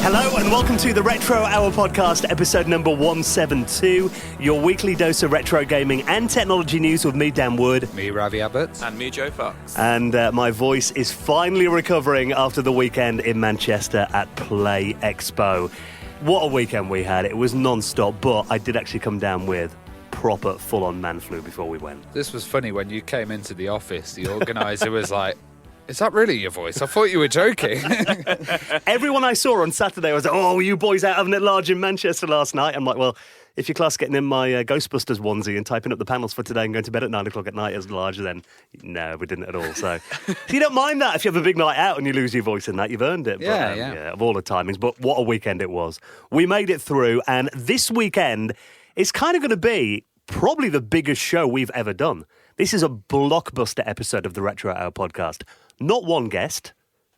Hello and welcome to the Retro Hour podcast, episode number 172, your weekly dose of retro gaming and technology news with me, Dan Wood. Me, Ravi Abbott. And me, Joe Fox. And my voice is finally recovering after the weekend in Manchester at Play Expo. What a weekend we had. It was non-stop, but I did actually come down with proper full-on man flu before we went. This was funny. When you came into the office, the organiser was like, "Is that really your voice? I thought you were joking." Everyone I saw on Saturday was like, "Oh, were you boys out having it large in Manchester last night?" I'm like, well, if your class getting in my Ghostbusters onesie and typing up the panels for today and going to bed at 9 o'clock at night as large, then no, we didn't at all. So you don't mind that if you have a big night out and you lose your voice in that, you've earned it. Yeah, yeah, of all the timings. But what a weekend it was. We made it through, and this weekend is kind of going to be probably the biggest show we've ever done. This is a blockbuster episode of the Retro Hour podcast. Not one guest,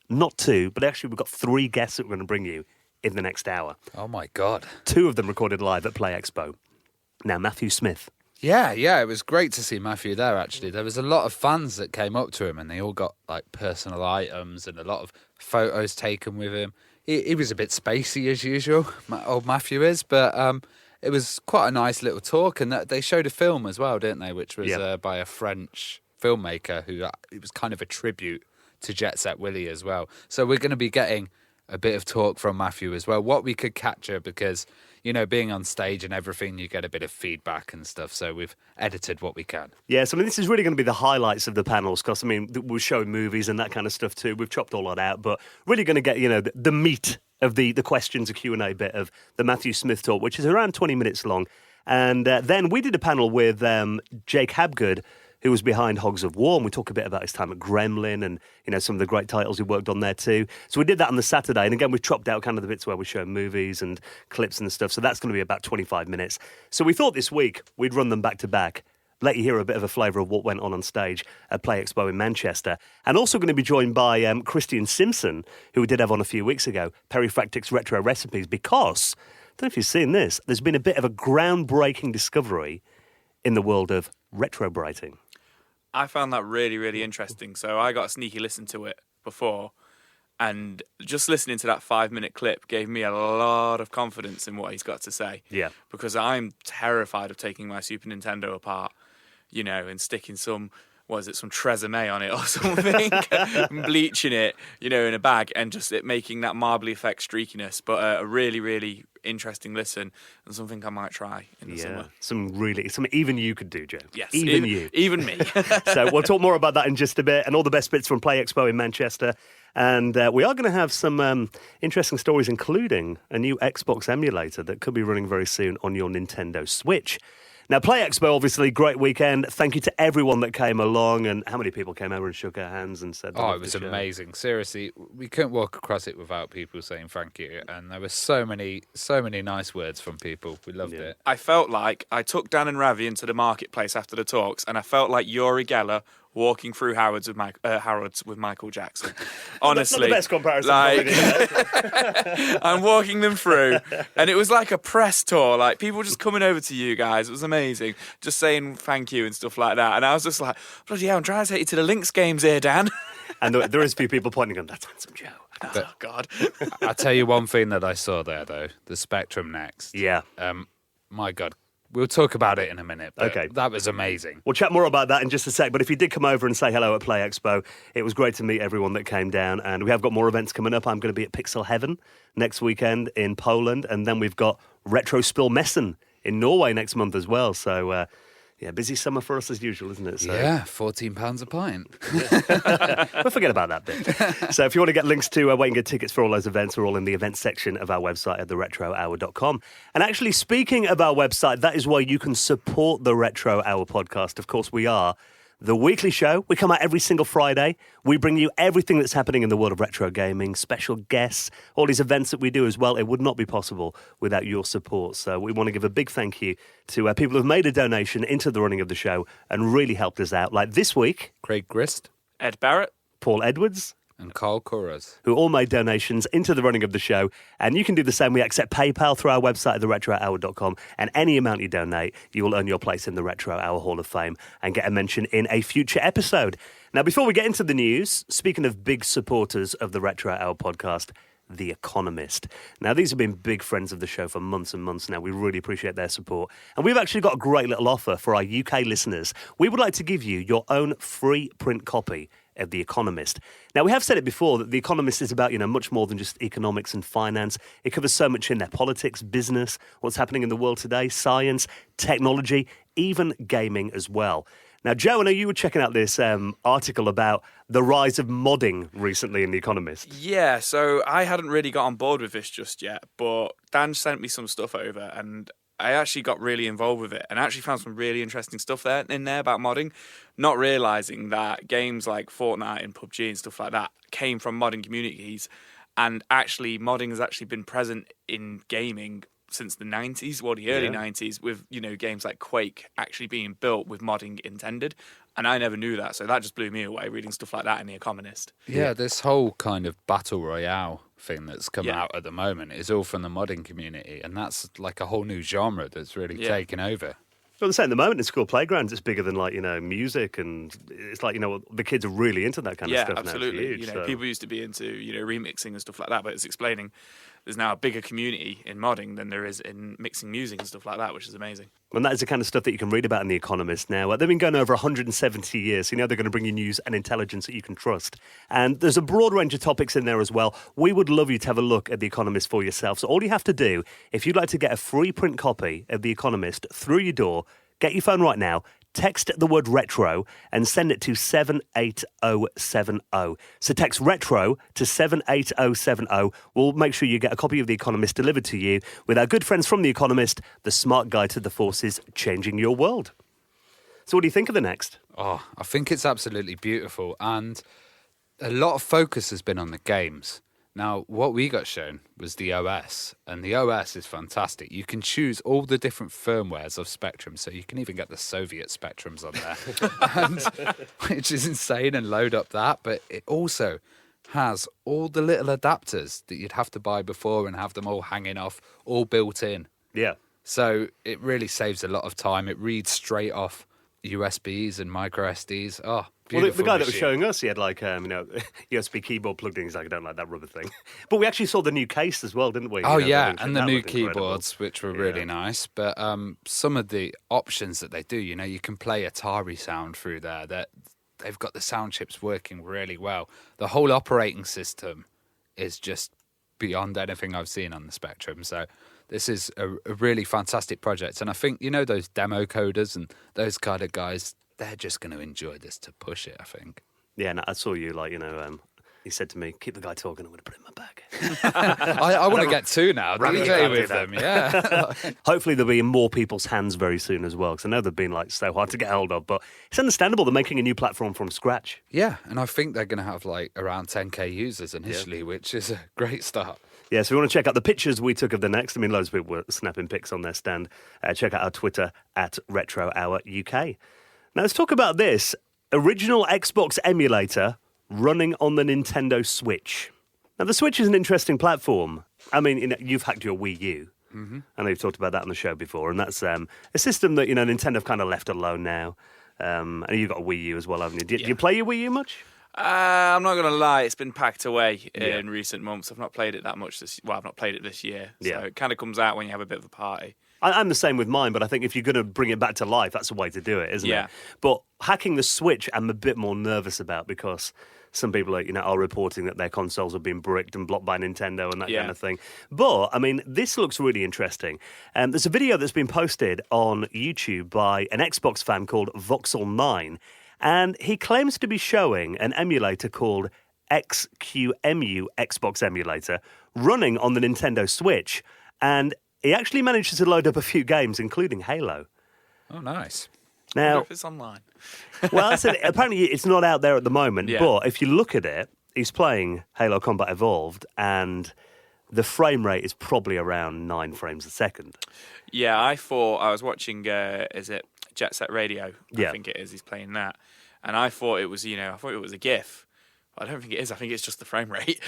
not two, but actually we've got three guests that we're going to bring you in the next hour. Oh, my God. Two of them recorded live at Play Expo. Now, Matthew Smith. Yeah, it was great to see Matthew there, actually. There was a lot of fans that came up to him, and they all got, like, personal items and a lot of photos taken with him. He was a bit spacey, as usual, old Matthew is, but it was quite a nice little talk, and they showed a film as well, didn't they, which was by a French filmmaker who it was kind of a tribute to Jet Set Willy as well. So we're going to be getting a bit of talk from Matthew as well, what we could capture, because, you know, being on stage and everything, you get a bit of feedback and stuff. So we've edited what we can. Yes, I mean, this is really going to be the highlights of the panels, because, I mean, we're showing movies and that kind of stuff too. We've chopped all that out, but really going to get, you know, the meat of the questions, a Q&A bit of the Matthew Smith talk, which is around 20 minutes long. And then we did a panel with Jake Habgood, who was behind Hogs of War, and we talk a bit about his time at Gremlin and, you know, some of the great titles he worked on there too. So we did that on the Saturday, and again, we chopped out kind of the bits where we show movies and clips and stuff, so that's going to be about 25 minutes. So we thought this week we'd run them back to back, let you hear a bit of a flavour of what went on stage at Play Expo in Manchester, and also going to be joined by Christian Simpson, who we did have on a few weeks ago, Perifractic's Retro Recipes, because, I don't know if you've seen this, there's been a bit of a groundbreaking discovery in the world of retrobrating. I found that really, really interesting. So I got a sneaky listen to it before, and just listening to that 5-minute clip gave me a lot of confidence in what he's got to say. Yeah. Because I'm terrified of taking my Super Nintendo apart, you know, and sticking some Tresemme on it or something, and bleaching it, you know, in a bag, and just it making that marbly effect streakiness. But a really, really interesting listen, and something I might try in the summer. Something even you could do, Joe. Yes, even me. So we'll talk more about that in just a bit, and all the best bits from Play Expo in Manchester. And we are going to have some interesting stories, including a new Xbox emulator that could be running very soon on your Nintendo Switch. Now, Play Expo, obviously, great weekend. Thank you to everyone that came along. And how many people came over and shook our hands and said, "Oh, it was amazing." Seriously, we couldn't walk across it without people saying thank you. And there were so many nice words from people. We loved it. I felt like I took Dan and Ravi into the marketplace after the talks, and I felt like Yuri Geller walking through Harrods with Michael Jackson. Honestly. That's not the best comparison. I'm walking them through, and it was like a press tour, like people just coming over to you guys. It was amazing, just saying thank you and stuff like that. And I was just like, bloody hell, I'm trying to take you to the Lynx games here, Dan. And there is a few people pointing on, that's handsome Joe. Oh, God. I'll tell you one thing that I saw there, though, the Spectrum Next. Yeah. My God. We'll talk about it in a minute. But okay. That was amazing. We'll chat more about that in just a sec. But if you did come over and say hello at Play Expo, it was great to meet everyone that came down. And we have got more events coming up. I'm going to be at Pixel Heaven next weekend in Poland. And then we've got Retro Spill Messen in Norway next month as well. So, busy summer for us as usual, isn't it? So, yeah, £14 a pint. We'll forget about that bit. So if you want to get links to where you can get tickets for all those events, we're all in the events section of our website at theretrohour.com. And actually, speaking of our website, that is where you can support the Retro Hour podcast. Of course, we are the weekly show. We come out every single Friday. We bring you everything that's happening in the world of retro gaming, special guests, all these events that we do as well. It would not be possible without your support. So we want to give a big thank you to people who've made a donation into the running of the show and really helped us out. Like this week, Craig Grist, Ed Barrett, Paul Edwards, and Carl Curras, who all made donations into the running of the show. And you can do the same. We accept PayPal through our website at theretrohour.com, and any amount you donate, you will earn your place in the Retro Hour Hall of Fame and get a mention in a future episode. Now, before we get into the news, speaking of big supporters of the Retro Hour podcast, The Economist. Now, these have been big friends of the show for months and months now. We really appreciate their support. And we've actually got a great little offer for our UK listeners. We would like to give you your own free print copy of The Economist. Now, we have said it before that The Economist is about, much more than just economics and finance. It covers so much in there: politics, business, what's happening in the world today, science, technology, even gaming as well. Now, Joe, I know you were checking out this article about the rise of modding recently in The Economist. Yeah, so I hadn't really got on board with this just yet, but Dan sent me some stuff over, and I actually got really involved with it and actually found some really interesting stuff in there about modding, not realising that games like Fortnite and PUBG and stuff like that came from modding communities, and actually modding has actually been present in gaming since the 90s, the early 90s, with, games like Quake actually being built with modding intended. And I never knew that, so that just blew me away, reading stuff like that in The Economist. Yeah, this whole kind of battle royale thing that's come out at the moment is all from the modding community, and that's like a whole new genre that's really taken over. Well, they're saying at the moment in school playgrounds, it's bigger than music, and it's like, the kids are really into that kind of stuff now. Yeah, absolutely. It's huge, people used to be into, remixing and stuff like that, but it's explaining there's now a bigger community in modding than there is in mixing music and stuff like that, which is amazing. And that is the kind of stuff that you can read about in The Economist now. They've been going over 170 years, so they're going to bring you news and intelligence that you can trust. And there's a broad range of topics in there as well. We would love you to have a look at The Economist for yourself. So all you have to do, if you'd like to get a free print copy of The Economist through your door, get your phone right now, text the word retro and send it to 78070. So text retro to 78070. We'll make sure you get a copy of The Economist delivered to you with our good friends from The Economist, the smart guide to the forces changing your world. So what do you think of the next? Oh, I think it's absolutely beautiful, and a lot of focus has been on the games. Now, what we got shown was the OS, and the OS is fantastic. You can choose all the different firmwares of Spectrum, so you can even get the Soviet Spectrums on there, which is insane, and load up that. But it also has all the little adapters that you'd have to buy before and have them all hanging off, all built in. Yeah. So it really saves a lot of time. It reads straight off USBs and micro SDs. Oh, beautiful. Well, the guy that was machine. showing us, he had USB keyboard plugged in. He's like, I don't like that rubber thing. But we actually saw the new case as well, didn't we? Oh, yeah, and the new keyboards, which were really nice. But some of the options that they do, you can play Atari sound through there. That they've got the sound chips working really well. The whole operating system is just beyond anything I've seen on the Spectrum. So this is a really fantastic project. And I think, those demo coders and those kind of guys, they're just going to enjoy this to push it, I think. Yeah, and I saw you, he said to me, keep the guy talking, I'm going to put it in my bag. I want to get two now. DJ with them, yeah. Hopefully there'll be in more people's hands very soon as well, because I know they've been so hard to get hold of, but it's understandable they're making a new platform from scratch. Yeah, and I think they're going to have around 10k users initially, which is a great start. Yeah, so if you want to check out the pictures we took of the next, loads of people were snapping pics on their stand. Check out our Twitter at Retro Hour UK. Now let's talk about this original Xbox emulator running on the Nintendo Switch. Now the Switch is an interesting platform. You've hacked your Wii U. Mm-hmm. I know you've talked about that on the show before, and that's a system that Nintendo have kind of left alone now. And you've got a Wii U as well, haven't you? Do you play your Wii U much? I'm not going to lie, it's been packed away in recent months. I've not played it that much I've not played it this year. So it kind of comes out when you have a bit of a party. I'm the same with mine, but I think if you're going to bring it back to life, that's the way to do it, isn't it? But hacking the Switch, I'm a bit more nervous about, because some people are reporting that their consoles have been bricked and blocked by Nintendo and that kind of thing. But, this looks really interesting. There's a video that's been posted on YouTube by an Xbox fan called Voxel9, and he claims to be showing an emulator called XQEMU Xbox Emulator running on the Nintendo Switch, and he actually managed to load up a few games, including Halo. Oh, nice. I Now, wonder if it's online. well, apparently it's not out there at the moment, but if you look at it, he's playing Halo Combat Evolved, and the frame rate is probably around 9 frames a second. Yeah, I was watching, is it Jet Set Radio? I think it is. He's playing that. And I thought it was, a GIF. I don't think it is. I think it's just the frame rate.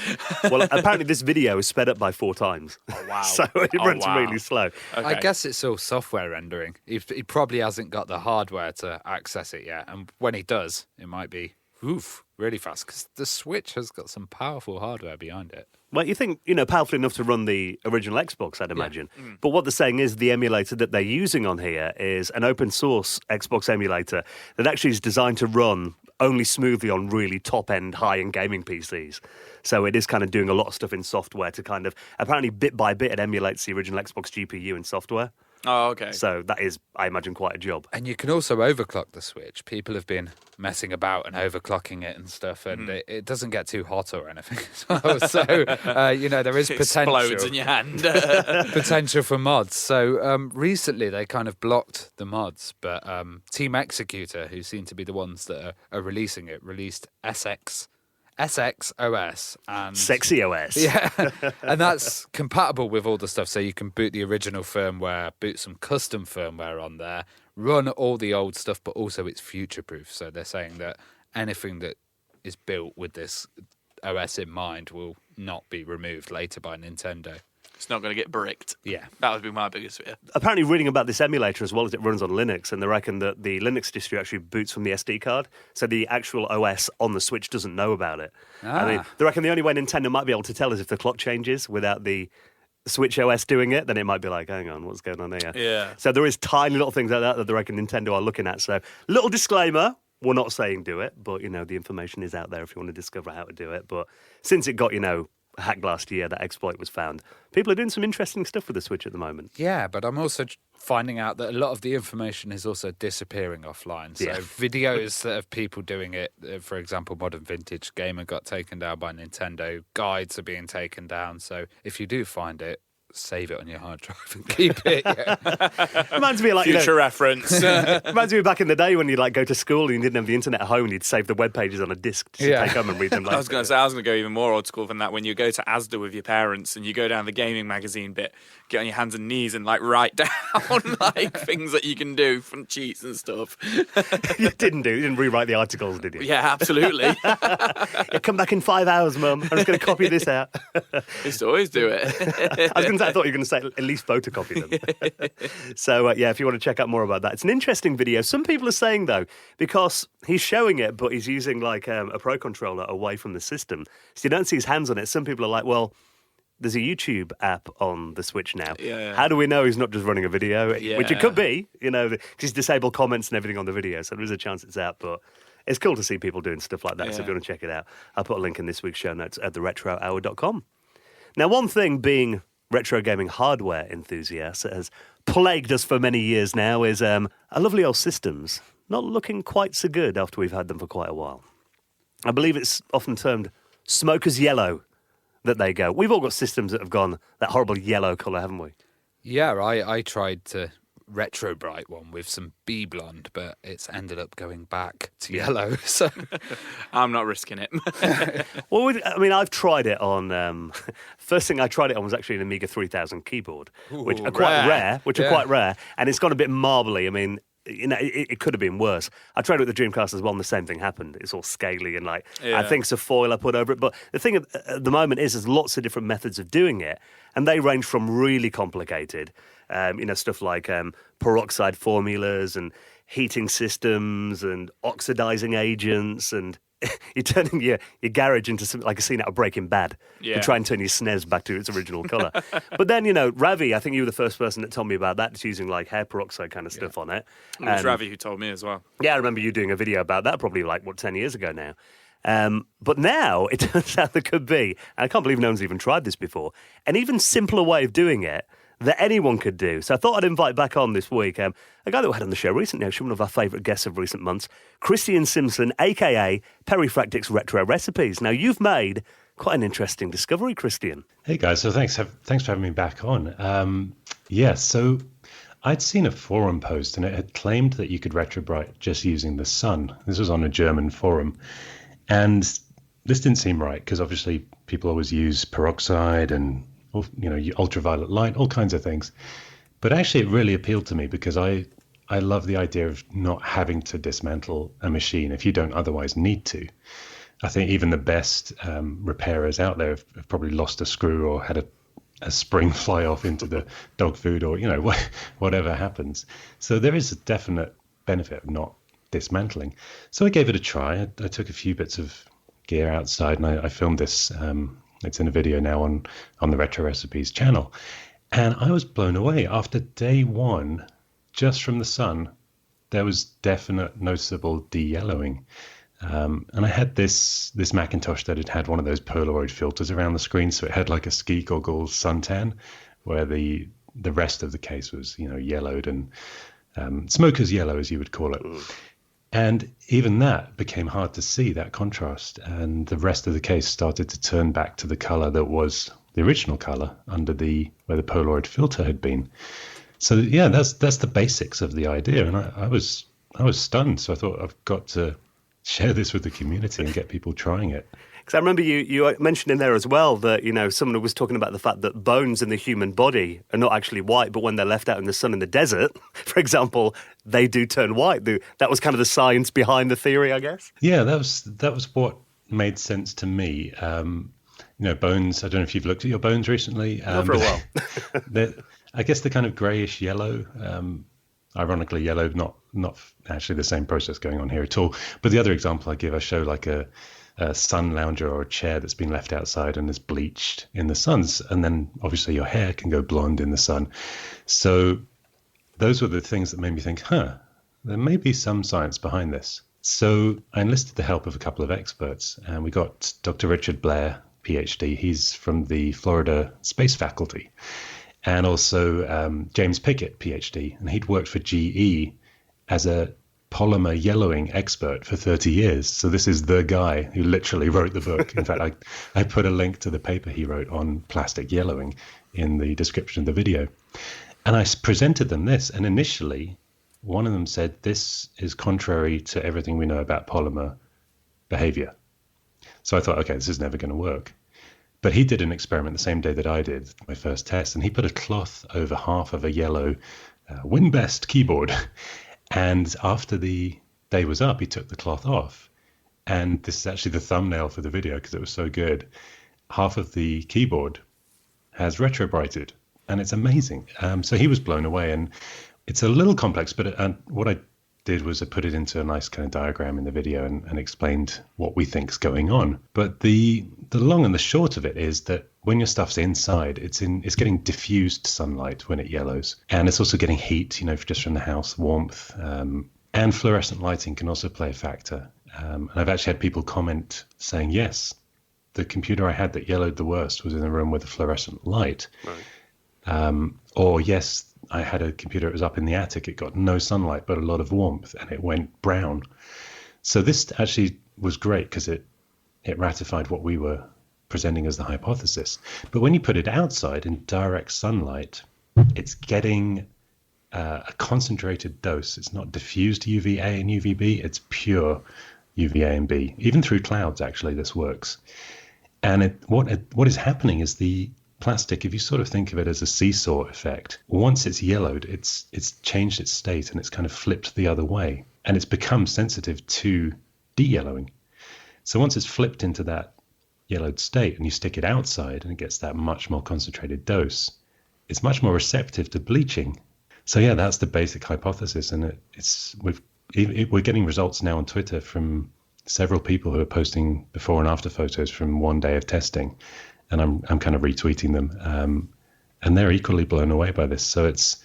Well, apparently this video is sped up by 4 times. Oh, wow. So it runs really slow. Okay. I guess it's all software rendering. He probably hasn't got the hardware to access it yet. And when he does, it might be really fast, because the Switch has got some powerful hardware behind it. Well, you think, powerful enough to run the original Xbox, I'd imagine. Yeah. But what they're saying is the emulator that they're using on here is an open source Xbox emulator that actually is designed to run only smoothly on really top-end, high-end gaming PCs. So it is kind of doing a lot of stuff in software to kind of, apparently bit by bit, it emulates the original Xbox GPU in software. Oh, okay. So that is, I imagine, quite a job. And you can also overclock the Switch. People have been messing about and overclocking it and stuff, and it doesn't get too hot or anything. So there is potential. It explodes in your hand. Potential for mods. So recently they kind of blocked the mods, but Team Executor, who seem to be the ones that are releasing it, released SX OS and Sexy OS. Yeah. And that's compatible with all the stuff. So you can boot the original firmware, boot some custom firmware on there, run all the old stuff, but also it's future proof. So they're saying that anything that is built with this OS in mind will not be removed later by Nintendo. It's not going to get bricked. Yeah. That would be my biggest fear. Apparently reading about this emulator as well as it runs on Linux, and they reckon that the Linux distro actually boots from the SD card, so the actual OS on the Switch doesn't know about it. I mean, they reckon the only way Nintendo might be able to tell is if the clock changes without the Switch OS doing it, then it might be like, hang on, what's going on here? Yeah. So there is tiny little things like that they reckon Nintendo are looking at. So little disclaimer, we're not saying do it, but, the information is out there if you want to discover how to do it. But since it got, hacked last year, that exploit was found. People are doing some interesting stuff with the Switch at the moment. Yeah, but I'm also finding out that a lot of the information is also disappearing offline. So videos that of people doing it, for example, Modern Vintage Gamer got taken down by Nintendo. Guides are being taken down. So if you do find it, save it on your hard drive and keep it. Yeah. Reminds me of future reference. Reminds me of back in the day when you'd go to school and you didn't have the internet at home and you'd save the web pages on a disc to take home and read them later. I was going to go even more old school than that. When you go to Asda with your parents and you go down the gaming magazine bit, get on your hands and knees and write down things that you can do from cheats and stuff. You didn't rewrite the articles, did you? Yeah, absolutely. Come back in 5 hours, Mum. I'm just going to copy this out. Used to always do it. I thought you were going to say at least photocopy them. So, if you want to check out more about that. It's an interesting video. Some people are saying, though, because he's showing it, but he's using a Pro controller away from the system, so you don't see his hands on it. Some people are like, well, there's a YouTube app on the Switch now. Yeah. How do we know he's not just running a video? Yeah. Which it could be, because he's disabled comments and everything on the video, so there is a chance it's out, but it's cool to see people doing stuff like that, so if you want to check it out, I'll put a link in this week's show notes at theretrohour.com. Now, one thing being retro gaming hardware enthusiasts that has plagued us for many years now is our lovely old systems not looking quite so good after we've had them for quite a while. I believe it's often termed smoker's yellow that they go. We've all got systems that have gone that horrible yellow colour, haven't we? Yeah, I tried to retro bright one with some bee blonde, but it's ended up going back to yellow. So I'm not risking it. Well, I've tried it on. First thing I tried it on was actually an Amiga 3000 keyboard, which are quite rare, and it's got a bit marbly. I mean, it could have been worse. I tried it with the Dreamcast as well, and the same thing happened. It's all scaly and I think it's a foil I put over it. But the thing at the moment is there's lots of different methods of doing it, and they range from really complicated, stuff like peroxide formulas and heating systems and oxidizing agents, and you're turning your garage into something like a scene out of Breaking Bad to try and turn your SNES back to its original colour. But then, Ravi, I think you were the first person that told me about that, just using hair peroxide kind of stuff on it. It was Ravi who told me as well. Yeah, I remember you doing a video about that probably 10 years ago now. But now it turns out there could be, and I can't believe no one's even tried this before, an even simpler way of doing it that anyone could do. So I thought I'd invite back on this week a guy that we had on the show recently, actually one of our favourite guests of recent months, Christian Simpson, a.k.a. Perifractic's Retro Recipes. Now, you've made quite an interesting discovery, Christian. Hey, guys. So thanks for having me back on. So I'd seen a forum post, and it had claimed that you could retrobrite just using the sun. This was on a German forum. And this didn't seem right, because obviously people always use peroxide and ultraviolet light, all kinds of things. But actually, it really appealed to me because I love the idea of not having to dismantle a machine if you don't otherwise need to. I think even the best repairers out there have probably lost a screw or had a spring fly off into the dog food or, whatever happens. So there is a definite benefit of not dismantling. So I gave it a try. I took a few bits of gear outside and I filmed this. It's in a video now on the Retro Recipes channel. And I was blown away. After day one, just from the sun, there was definite noticeable de-yellowing. And I had this Macintosh that had one of those Polaroid filters around the screen, so it had like a ski goggles suntan, where the rest of the case was, yellowed and smoker's yellow, as you would call it. And even that became hard to see, that contrast, and the rest of the case started to turn back to the color that was the original color under where the Polaroid filter had been. So yeah, that's the basics of the idea, and I was stunned. So I thought, I've got to share this with the community and get people trying it. Because I remember you mentioned in there as well that, someone was talking about the fact that bones in the human body are not actually white, but when they're left out in the sun in the desert, for example, they do turn white. That was kind of the science behind the theory, I guess. Yeah, that was what made sense to me. Bones, I don't know if you've looked at your bones recently. Not for a while. I guess the kind of greyish yellow, ironically yellow, not actually the same process going on here at all. But the other example I show like a sun lounger or a chair that's been left outside and is bleached in the suns. And then obviously your hair can go blonde in the sun. So those were the things that made me think, there may be some science behind this. So I enlisted the help of a couple of experts, and we got Dr. Richard Blair, PhD. He's from the Florida Space Faculty. And also James Pickett, PhD. And he'd worked for GE as a polymer yellowing expert for 30 years. So this is the guy who literally wrote the book. In fact, I put a link to the paper he wrote on plastic yellowing in the description of the video. And I presented them this. And initially, one of them said, this is contrary to everything we know about polymer behavior. So I thought, okay, this is never going to work. But he did an experiment the same day that I did, my first test, and he put a cloth over half of a yellow WinBest keyboard. And after the day was up, he took the cloth off. And this is actually the thumbnail for the video because it was so good. Half of the keyboard has retrobrighted, and it's amazing. So he was blown away, and it's a little complex, but what I did was I put it into a nice kind of diagram in the video and explained what we think's going on. But the long and the short of it is that when your stuff's inside, it's getting diffused sunlight when it yellows, and it's also getting heat, just from the house, warmth, and fluorescent lighting can also play a factor. And I've actually had people comment saying, yes, the computer I had that yellowed the worst was in a room with a fluorescent light. Right. Or yes, I had a computer that was up in the attic. It got no sunlight, but a lot of warmth, and it went brown. So this actually was great because it ratified what we were presenting as the hypothesis. But when you put it outside in direct sunlight, it's getting a concentrated dose. It's not diffused UVA and UVB. It's pure UVA and B. Even through clouds, actually, this works. And what is happening is the plastic, if you sort of think of it as a seesaw effect, once it's yellowed, it's changed its state and it's kind of flipped the other way, and it's become sensitive to de-yellowing. So once it's flipped into that yellowed state and you stick it outside and it gets that much more concentrated dose, it's much more receptive to bleaching. So yeah, that's the basic hypothesis, and we're getting results now on Twitter from several people who are posting before and after photos from one day of testing. And I'm kind of retweeting them, and they're equally blown away by this. So it's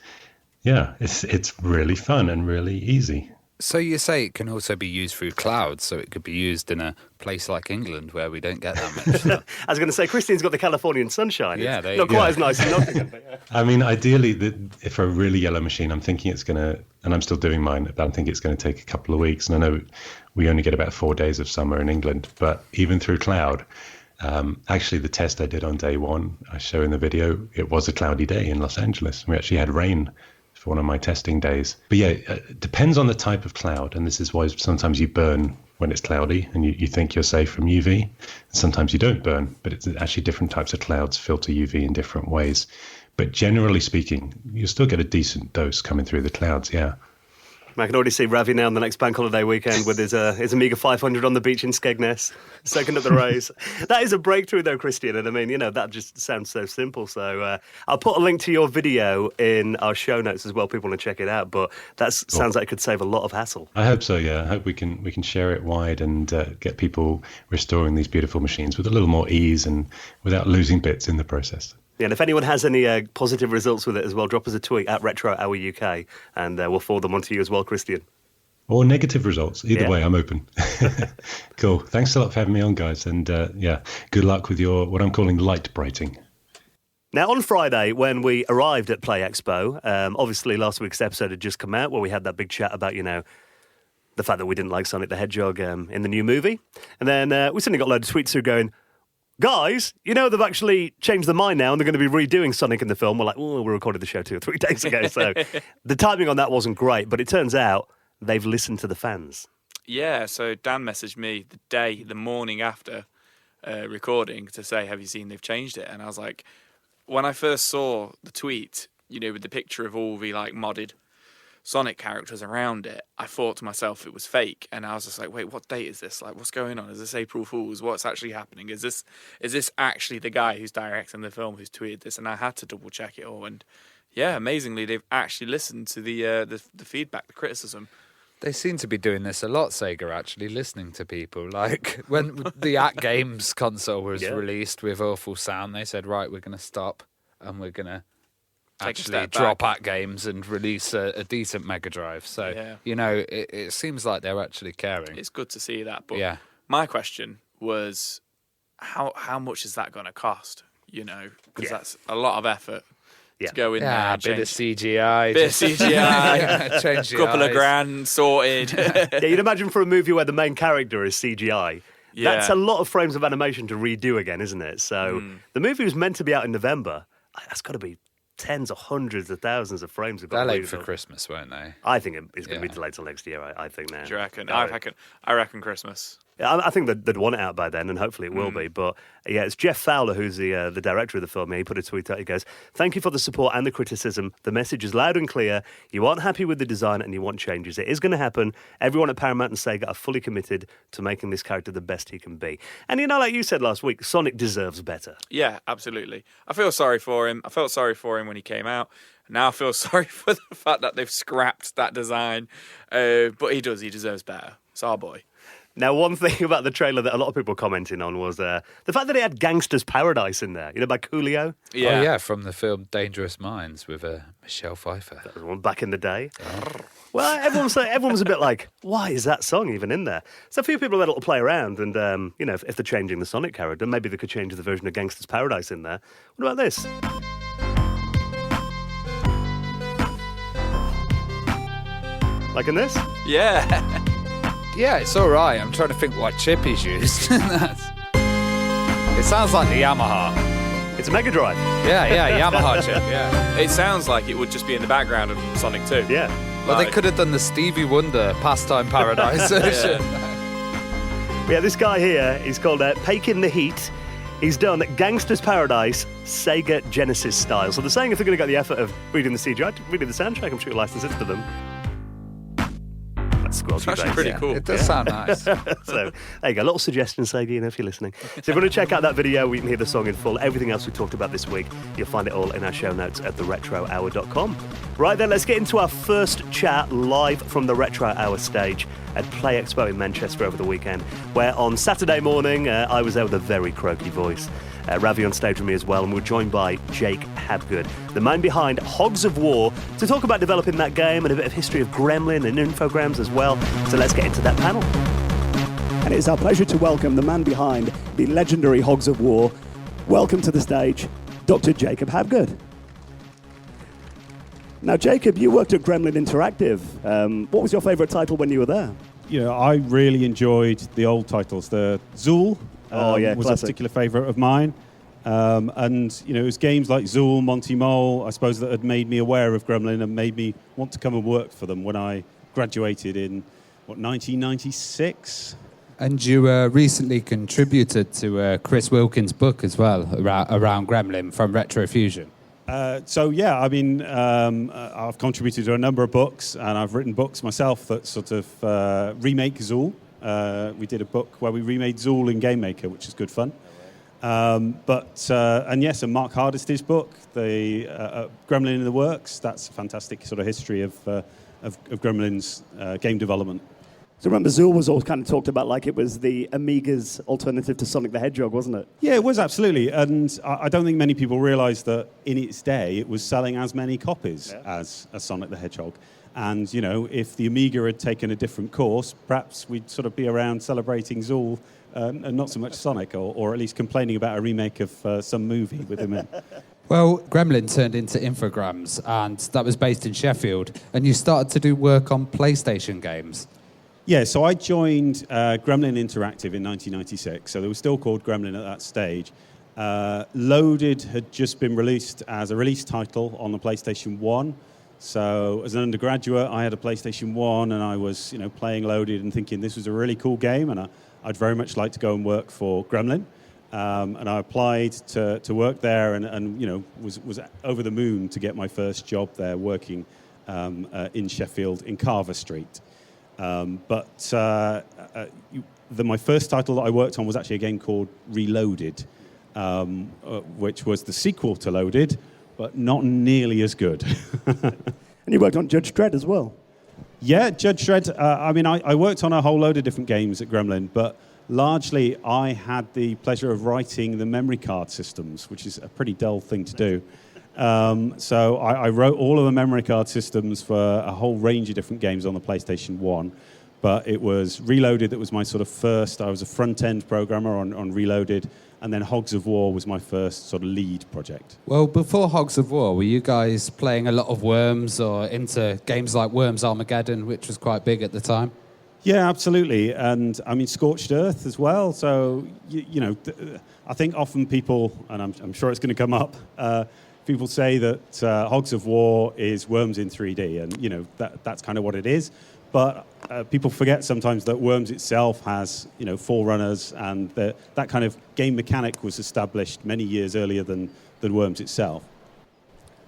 really fun and really easy. So you say it can also be used through clouds, so it could be used in a place like England where we don't get that much sun. I was going to say, Christine's got the Californian sunshine. Yeah, it's not quite as nice as Nottingham. But yeah. I mean, ideally, if a really yellow machine, I'm thinking it's going to, and I'm still doing mine, but I think it's going to take a couple of weeks. And I know we only get about 4 days of summer in England, but even through cloud, actually, the test I did on day one, I show in the video, it was a cloudy day in Los Angeles. We actually had rain for one of my testing days. But yeah, it depends on the type of cloud. And this is why sometimes you burn when it's cloudy and you think you're safe from UV. And sometimes you don't burn, but it's actually different types of clouds filter UV in different ways. But generally speaking, you still get a decent dose coming through the clouds, yeah. I can already see Ravi now on the next bank holiday weekend with his Amiga 500 on the beach in Skegness, soaking up the rays. That is a breakthrough, though, Christian. And I mean, that just sounds so simple. So I'll put a link to your video in our show notes as well. People want to check it out. But that sounds like it could save a lot of hassle. I hope so. Yeah, I hope we can share it wide and get people restoring these beautiful machines with a little more ease and without losing bits in the process. Yeah, and if anyone has any positive results with it as well, drop us a tweet at Retro Hour UK, and we'll forward them on to you as well, Christian. Or negative results. Either way, I'm open. Cool. Thanks a lot for having me on, guys. And good luck with your, what I'm calling light brighting. Now, on Friday, when we arrived at Play Expo, obviously last week's episode had just come out where we had that big chat about, the fact that we didn't like Sonic the Hedgehog in the new movie. And then we suddenly got a load of tweets through going, guys, they've actually changed their mind now and they're going to be redoing Sonic in the film. We're like, we recorded the show 2 or 3 days ago. So the timing on that wasn't great, but it turns out they've listened to the fans. Yeah, so Dan messaged me the morning after recording to say, have you seen they've changed it? And I was like, when I first saw the tweet, with the picture of all the modded Sonic characters around it, I thought to myself it was fake, and I was just like, wait, what date is this? What's going on? Is this April Fool's? What's actually happening? Is this actually the guy who's directing the film who's tweeted this? And I had to double check it all, and yeah, amazingly, they've actually listened to the feedback, the criticism. They seem to be doing this a lot, Sega, actually, listening to people. Like, when the At Games console was released with awful sound, they said, right, we're going to stop, and we're going to actually drop At Games and release a decent Mega Drive. So, it seems like they're actually caring. It's good to see that. But my question was, how much is that going to cost? Because that's a lot of effort to go in there. A bit of CGI. Change a couple of grand sorted. You'd imagine for a movie where the main character is CGI. Yeah. That's a lot of frames of animation to redo again, isn't it? So the movie was meant to be out in November. That's got to be tens or hundreds of thousands of frames. They're late for Christmas, won't they? I think it's going to be delayed till next year. I think now. Do you reckon? I reckon Christmas. Yeah, I think they'd want it out by then, and hopefully it will be. But it's Jeff Fowler who's the director of the film. He put a tweet out. He goes, "Thank you for the support and the criticism. The message is loud and clear. You aren't happy with the design and you want changes. It is going to happen. Everyone at Paramount and Sega are fully committed to making this character the best he can be." And like you said last week, Sonic deserves better. Yeah, absolutely. I feel sorry for him. I felt sorry for him when he came out. Now I feel sorry for the fact that they've scrapped that design. But he does. He deserves better. It's our boy. Now, one thing about the trailer that a lot of people were commenting on was the fact that it had Gangster's Paradise in there, by Coolio. Yeah. Oh, yeah, from the film Dangerous Minds with Michelle Pfeiffer. That was one back in the day. Well, everyone was a bit like, why is that song even in there? So a few people had a little play around, and, if they're changing the Sonic character, maybe they could change the version of Gangster's Paradise in there. What about this? Like in this? Yeah. Yeah, it's all right. I'm trying to think what chip he's used. It sounds like the Yamaha. It's a Mega Drive. Yeah, Yamaha chip, yeah. It sounds like it would just be in the background of Sonic 2. Yeah. Well, they could have done the Stevie Wonder Pastime Paradise version. Yeah, this guy here is called Pakin the Heat. He's done Gangster's Paradise, Sega Genesis style. So they're saying if they're going to go the effort of reading the CGI, reading the soundtrack, I'm sure you'll license it to them. It's actually pretty cool. It does sound nice. So there you go, a little suggestion, Sega, if you're listening. So if you want to check out that video, we can hear the song in full. Everything else we talked about this week, you'll find it all in our show notes at theretrohour.com. Right then, let's get into our first chat live from the Retro Hour stage at Play Expo in Manchester over the weekend, where on Saturday morning, I was there with a very croaky voice. Ravi on stage with me as well, and we're joined by Jake Habgood, the man behind Hogs of War, to talk about developing that game and a bit of history of Gremlin and infograms as well. So let's get into that panel. And it's our pleasure to welcome the man behind the legendary Hogs of War. Welcome to the stage, Dr. Jacob Habgood. Now, Jacob, you worked at Gremlin Interactive. What was your favourite title when you were there? I really enjoyed the old titles. The Zool was classic. a particular favourite of mine. And it was games like Zool, Monty Mole, I suppose, that had made me aware of Gremlin and made me want to come and work for them when I graduated in, 1996? And you recently contributed to Chris Wilkins' book as well, around Gremlin from Retrofusion. I've contributed to a number of books, and I've written books myself that sort of remake Zool. We did a book where we remade Zool in Game Maker, which is good fun. And Mark Hardisty's book, the Gremlin in the Works, that's a fantastic sort of history of Gremlin's game development. So remember, Zool was always kind of talked about like it was the Amiga's alternative to Sonic the Hedgehog, wasn't it? Yeah, it was absolutely. And I don't think many people realised that in its day it was selling as many copies as Sonic the Hedgehog. And, if the Amiga had taken a different course, perhaps we'd sort of be around celebrating Zool and not so much Sonic, or at least complaining about a remake of some movie with him in. Well, Gremlin turned into Infograms, and that was based in Sheffield. And you started to do work on PlayStation games. Yeah, so I joined Gremlin Interactive in 1996, so they were still called Gremlin at that stage. Loaded had just been released as a release title on the PlayStation 1. So as an undergraduate, I had a PlayStation 1, and I was playing Loaded and thinking this was a really cool game, and I'd very much like to go and work for Gremlin. And I applied to work there and was over the moon to get my first job there working in Sheffield in Carver Street. My first title that I worked on was actually a game called Reloaded, which was the sequel to Loaded, but not nearly as good. And you worked on Judge Dredd as well. Yeah, Judge Dredd. I worked on a whole load of different games at Gremlin, but largely I had the pleasure of writing the memory card systems, which is a pretty dull thing to do. So I wrote all of the memory card systems for a whole range of different games on the PlayStation 1. But it was Reloaded that was my sort of first. I was a front-end programmer on Reloaded. And then Hogs of War was my first sort of lead project. Well, before Hogs of War, were you guys playing a lot of Worms or into games like Worms Armageddon, which was quite big at the time? Yeah, absolutely. And Scorched Earth as well. So, I think often people, and I'm sure it's going to come up, people say that Hogs of War is Worms in 3D, and that's kind of what it is. But people forget sometimes that Worms itself has forerunners, and that kind of game mechanic was established many years earlier than Worms itself.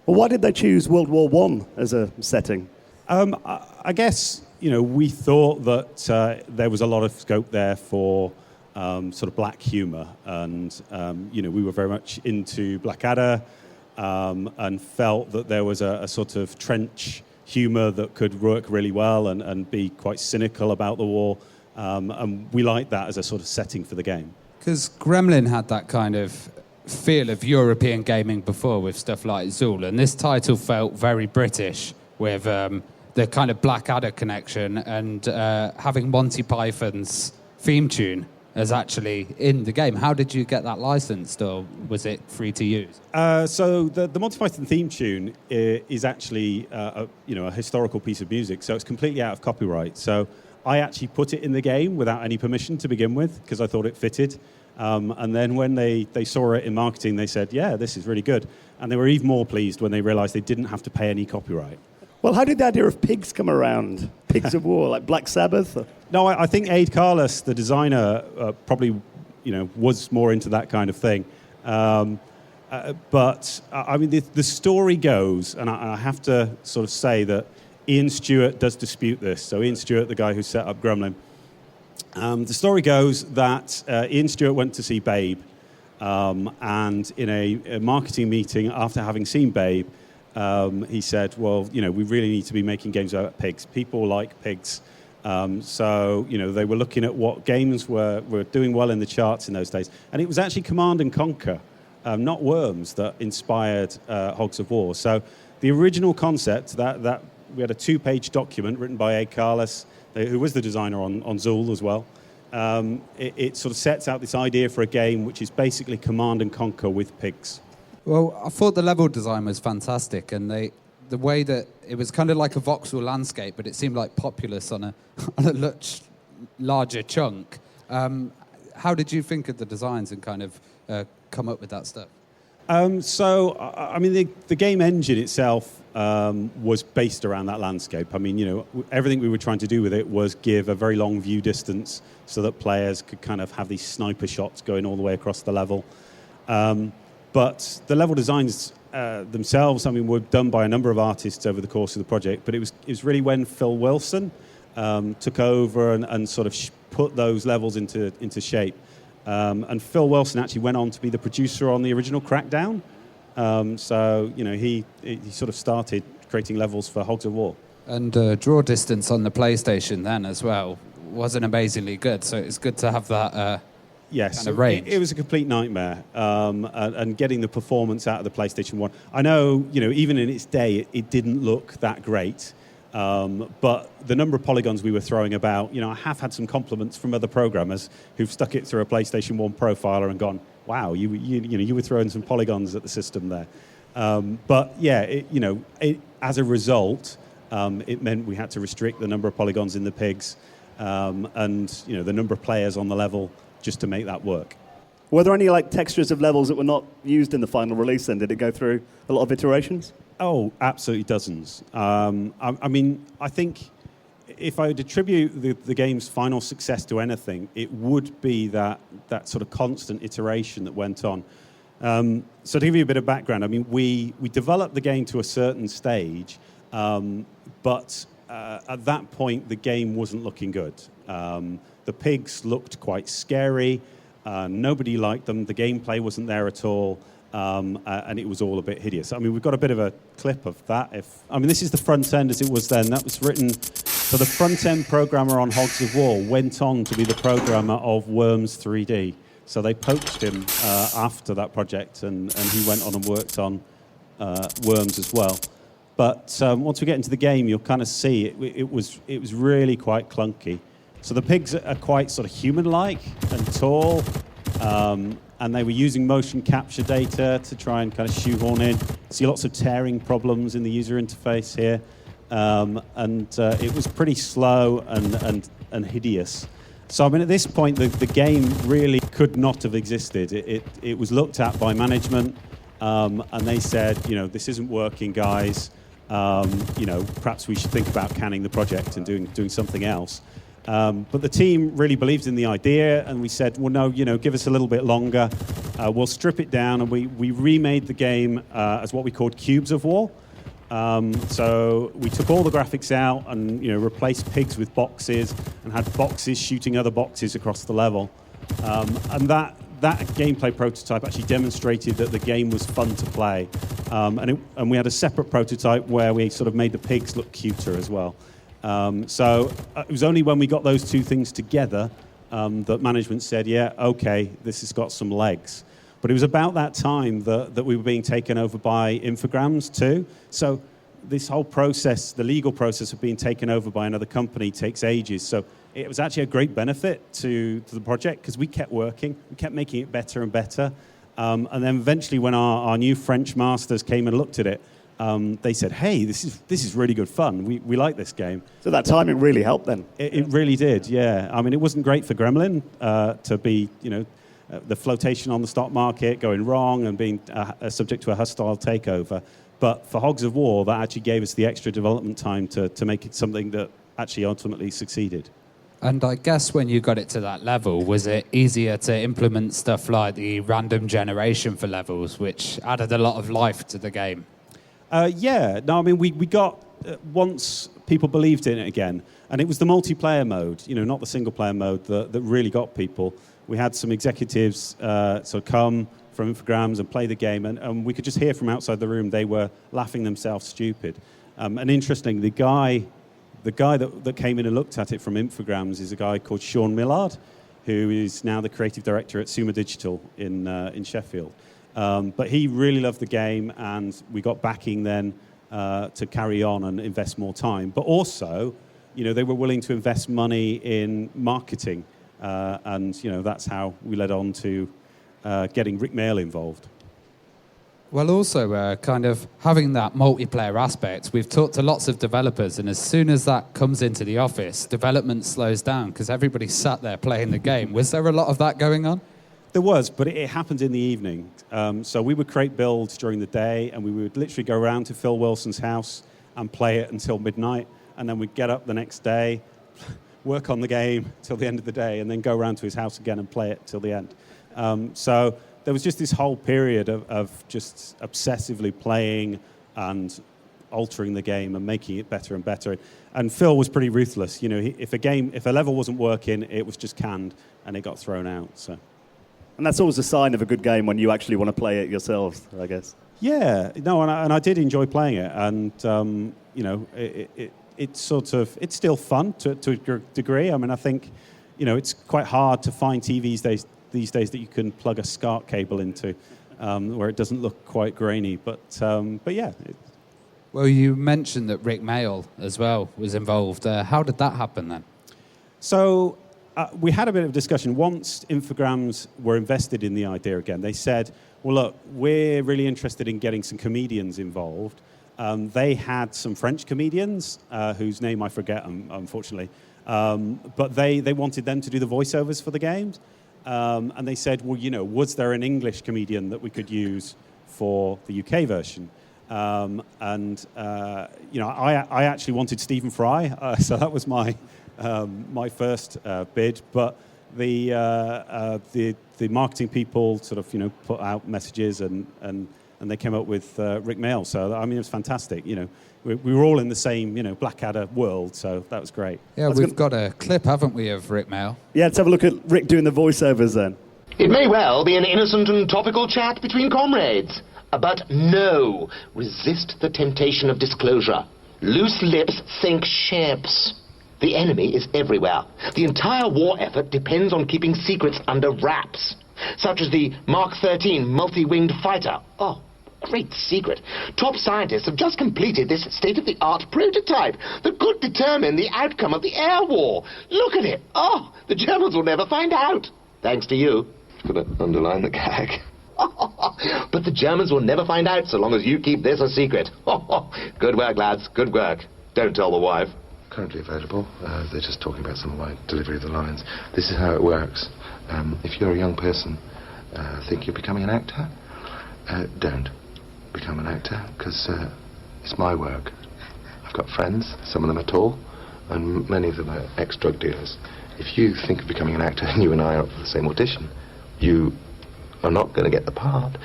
Well, why did they choose World War I as a setting? I guess we thought that there was a lot of scope there for sort of black humour, and we were very much into Blackadder. And felt that there was a sort of trench humour that could work really well and be quite cynical about the war. And we liked that as a sort of setting for the game. Because Gremlin had that kind of feel of European gaming before with stuff like Zool, and this title felt very British with the kind of Blackadder connection and having Monty Python's theme tune as actually in the game. How did you get that licensed, or was it free to use? So the Monty Python theme tune is actually a historical piece of music, so it's completely out of copyright. So I actually put it in the game without any permission to begin with because I thought it fitted. And then when they saw it in marketing, they said, yeah, this is really good. And they were even more pleased when they realised they didn't have to pay any copyright. Well, how did the idea of pigs come around? Pigs of War, like Black Sabbath? No, I think Aid Carlos, the designer, probably, was more into that kind of thing. But the story goes, and I have to sort of say that Ian Stewart does dispute this. So Ian Stewart, the guy who set up Gremlin, the story goes that Ian Stewart went to see Babe, and in a marketing meeting after having seen Babe, he said, well, we really need to be making games about pigs. People like pigs. So, they were looking at what games were doing well in the charts in those days. And it was actually Command and Conquer, not Worms, that inspired Hogs of War. So the original concept, that we had a 2-page document written by Ed Carlos, who was the designer on Zool as well. It sort of sets out this idea for a game which is basically Command and Conquer with pigs. Well, I thought the level design was fantastic, and the way that it was kind of like a voxel landscape, but it seemed like Populous on a much larger chunk. How did you think of the designs and kind of come up with that stuff? The game engine itself was based around that landscape. Everything we were trying to do with it was give a very long view distance so that players could kind of have these sniper shots going all the way across the level. But the level designs themselves, I mean, were done by a number of artists over the course of the project, but it was really when Phil Wilson took over and sort of put those levels into shape. And Phil Wilson actually went on to be the producer on the original Crackdown. So, he sort of started creating levels for Hogs of War. And draw distance on the PlayStation then as well wasn't amazingly good, so it's good to have that yes, kind of range. It was a complete nightmare, and getting the performance out of the PlayStation 1. I know, even in its day, it didn't look that great, but the number of polygons we were throwing about, I have had some compliments from other programmers who've stuck it through a PlayStation 1 profiler and gone, wow, you were throwing some polygons at the system there. But yeah, as a result, it meant we had to restrict the number of polygons in the pigs, and the number of players on the level just to make that work. Were there any textures of levels that were not used in the final release then? Did it go through a lot of iterations? Oh, absolutely dozens. I mean, I think if I would attribute the game's final success to anything, it would be that sort of constant iteration that went on. So to give you a bit of background, I mean, we developed the game to a certain stage, but at that point, the game wasn't looking good. The pigs looked quite scary. Nobody liked them. The gameplay wasn't there at all. And it was all a bit hideous. I mean, we've got a bit of a clip of that. This is the front end as it was then. That was written... So the front-end programmer on Hogs of War went on to be the programmer of Worms 3D. So they poached him after that project, and he went on and worked on Worms as well. But once we get into the game, you'll kind of see it was really quite clunky. So the pigs are quite sort of human-like and tall, and they were using motion capture data to try and kind of shoehorn in. See lots of tearing problems in the user interface here. And it was pretty slow and hideous. So, I mean, at this point, the game really could not have existed. It was looked at by management, and they said, this isn't working, guys. Perhaps we should think about canning the project and doing something else. But the team really believed in the idea, and we said, well, no, give us a little bit longer. We'll strip it down, and we remade the game as what we called Cubes of War. So we took all the graphics out and replaced pigs with boxes and had boxes shooting other boxes across the level. And that gameplay prototype actually demonstrated that the game was fun to play. And we had a separate prototype where we sort of made the pigs look cuter as well. So it was only when we got those two things together that management said, yeah, okay, this has got some legs. But it was about that time that we were being taken over by Infogrames too. So this whole process, the legal process of being taken over by another company takes ages. So it was actually a great benefit to the project because we kept working, we kept making it better and better. And then eventually when our new French masters came and looked at it, they said, hey, this is really good fun. We like this game. So that timing really helped then? It really did, yeah. I mean, it wasn't great for Gremlin to be, the flotation on the stock market going wrong and being subject to a hostile takeover. But for Hogs of War, that actually gave us the extra development time to make it something that actually ultimately succeeded. And I guess when you got it to that level, was it easier to implement stuff like the random generation for levels, which added a lot of life to the game? Yeah. No, I mean, we got... once people believed in it again, and it was the multiplayer mode, not the single-player mode that really got people. We had some executives sort of come from Infogrames and play the game, and we could just hear from outside the room they were laughing themselves stupid. And interesting, the guy that came in and looked at it from Infogrames is a guy called Sean Millard, who is now the creative director at Suma Digital in Sheffield. But he really loved the game, and we got backing then to carry on and invest more time. But also, they were willing to invest money in marketing. And that's how we led on to getting Rick Mail involved. Well, also kind of having that multiplayer aspect, we've talked to lots of developers, and as soon as that comes into the office, development slows down because everybody's sat there playing the game. Was there a lot of that going on? There was, but it happened in the evening. So we would create builds during the day, and we would literally go around to Phil Wilson's house and play it until midnight, and then we'd get up the next day, work on the game till the end of the day, and then go around to his house again and play it till the end. So there was just this whole period of just obsessively playing and altering the game and making it better and better. And Phil was pretty ruthless. You know, if a level wasn't working, it was just canned and it got thrown out. So, and that's always a sign of a good game when you actually want to play it yourselves, I guess. Yeah, no, and I did enjoy playing it, and you know, it's still fun to a degree. I mean, I think, you know, it's quite hard to find TVs these days that you can plug a SCART cable into, where it doesn't look quite grainy. But yeah. Well, you mentioned that Rick Mail as well was involved. How did that happen then? So we had a bit of discussion. Once Infogrames were invested in the idea again, they said, well, look, we're really interested in getting some comedians involved. They had some French comedians, whose name I forget, unfortunately. But they wanted them to do the voiceovers for the games. And they said, well, you know, was there an English comedian that we could use for the UK version? You know, I actually wanted Stephen Fry, so that was my first bid. But the marketing people sort of, you know, put out messages and they came up with Rick Mail. So I mean, it was fantastic. You know, we were all in the same, you know, Blackadder world. So that was great. Yeah, we've got a clip, haven't we, of Rick Mail? Yeah, let's have a look at Rick doing the voiceovers then. It may well be an innocent and topical chat between comrades. But no, resist the temptation of disclosure. Loose lips sink ships. The enemy is everywhere. The entire war effort depends on keeping secrets under wraps, such as the Mark 13 multi-winged fighter. Oh, great secret. Top scientists have just completed this state-of-the-art prototype that could determine the outcome of the air war. Look at it. Oh, the Germans will never find out. Thanks to you. Gonna underline the gag. But the Germans will never find out so long as you keep this a secret. Good work, lads. Good work. Don't tell the wife. Currently available. They're just talking about some of my delivery of the lines. This is how it works. If you're a young person, think you're becoming an actor, don't become an actor, because it's my work. I've got friends. Some of them are tall, and many of them are ex-drug dealers. If you think of becoming an actor and you and I are up for the same audition, you are not going to get the part,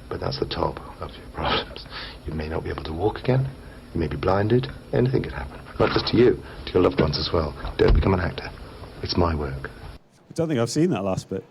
but that's the top of your problems. You may not be able to walk again. You may be blinded. Anything could happen. Not just to you, to your loved ones as well. Don't become an actor. It's my work. I don't think I've seen that last bit.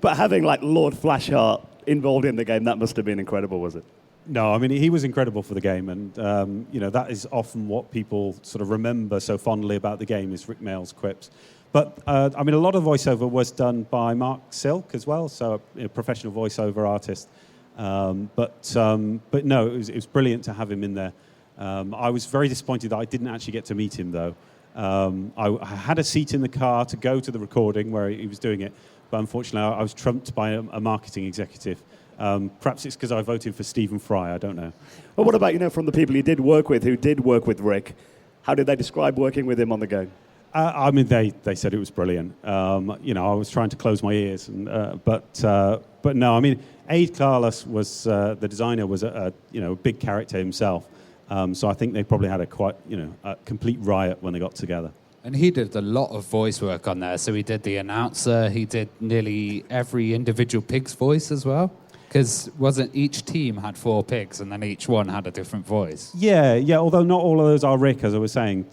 But having, like, Lord Flashheart involved in the game, that must have been incredible, was it? No, I mean, he was incredible for the game. And, you know, that is often what people sort of remember so fondly about the game is Rick Mail's quips. But, I mean, a lot of voiceover was done by Mark Silk as well, so a professional voiceover artist. But no, it was brilliant to have him in there. I was very disappointed that I didn't actually get to meet him, though. I had a seat in the car to go to the recording where he was doing it, but unfortunately I was trumped by a marketing executive. Perhaps it's because I voted for Stephen Fry, I don't know. Well, what about, you know, from the people you did work with, who did work with Rick, how did they describe working with him on the game? I mean, they said it was brilliant. You know, I was trying to close my ears, but no. I mean, Aid Carlos was the designer, was a big character himself. So I think they probably had a complete riot when they got together. And he did a lot of voice work on there. So he did the announcer. He did nearly every individual pig's voice as well. Because wasn't each team had 4 pigs, and then each one had a different voice? Yeah. Although not all of those are Rick, as I was saying.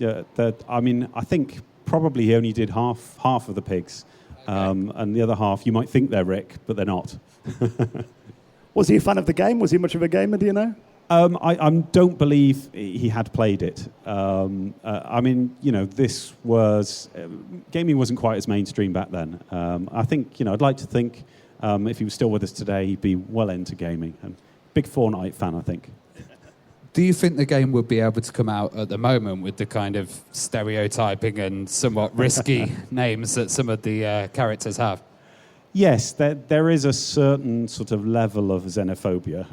I mean, I think probably he only did half of the pigs, okay. And the other half you might think they're Rick, but they're not. Was he a fan of the game? Was he much of a gamer? Do you know? I don't believe he had played it. I mean, you know, this was gaming wasn't quite as mainstream back then. I think, you know, I'd like to think. If he was still with us today, he'd be well into gaming. And big Fortnite fan, I think. Do you think the game would be able to come out at the moment with the kind of stereotyping and somewhat risky names that some of the characters have? Yes, there is a certain sort of level of xenophobia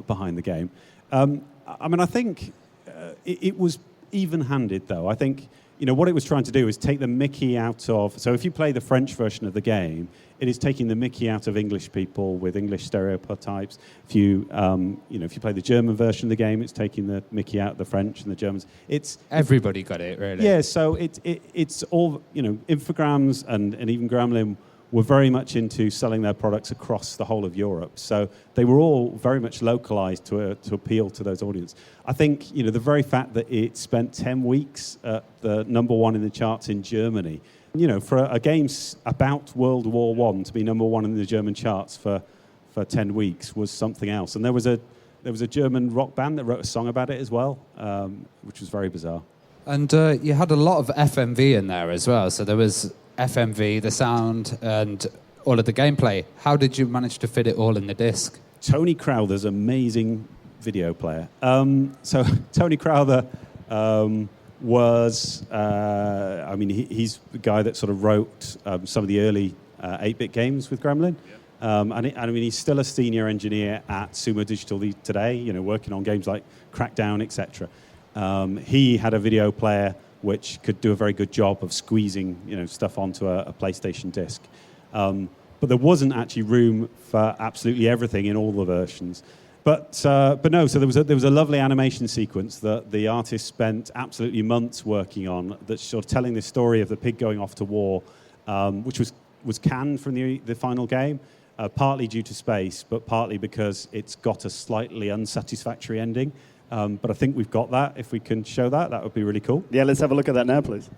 behind the game. I mean, I think it was even-handed, though. I think, you know, what it was trying to do is take the mickey out of... So if you play the French version of the game, it is taking the mickey out of English people with English stereotypes. If you play the German version of the game, it's taking the mickey out of the French and the Germans. Everybody got it, really. Yeah, so it's all, you know, Infogrames and even Gremlin were very much into selling their products across the whole of Europe. So they were all very much localized to appeal to those audiences. I think, the very fact that it spent 10 weeks at the number one in the charts in Germany, for a game about World War I to be number one in the German charts for 10 weeks was something else. And there was a German rock band that wrote a song about it as well, which was very bizarre. And you had a lot of FMV in there as well. So there was FMV, the sound, and all of the gameplay. How did you manage to fit it all in the disc? Tony Crowther's amazing video player. So Tony Crowther was, he's the guy that sort of wrote some of the early 8-bit games with Gremlin. And he's still a senior engineer at Sumo Digital today, working on games like Crackdown, etc. He had a video player which could do a very good job of squeezing, stuff onto a PlayStation disc. But there wasn't actually room for absolutely everything in all the versions. But no, so there was a lovely animation sequence that the artist spent absolutely months working on, that's sort of telling the story of the pig going off to war, which was canned from the final game. Partly due to space, but partly because it's got a slightly unsatisfactory ending. But I think we've got that. If we can show that would be really cool. Yeah, let's have a look at that now, please.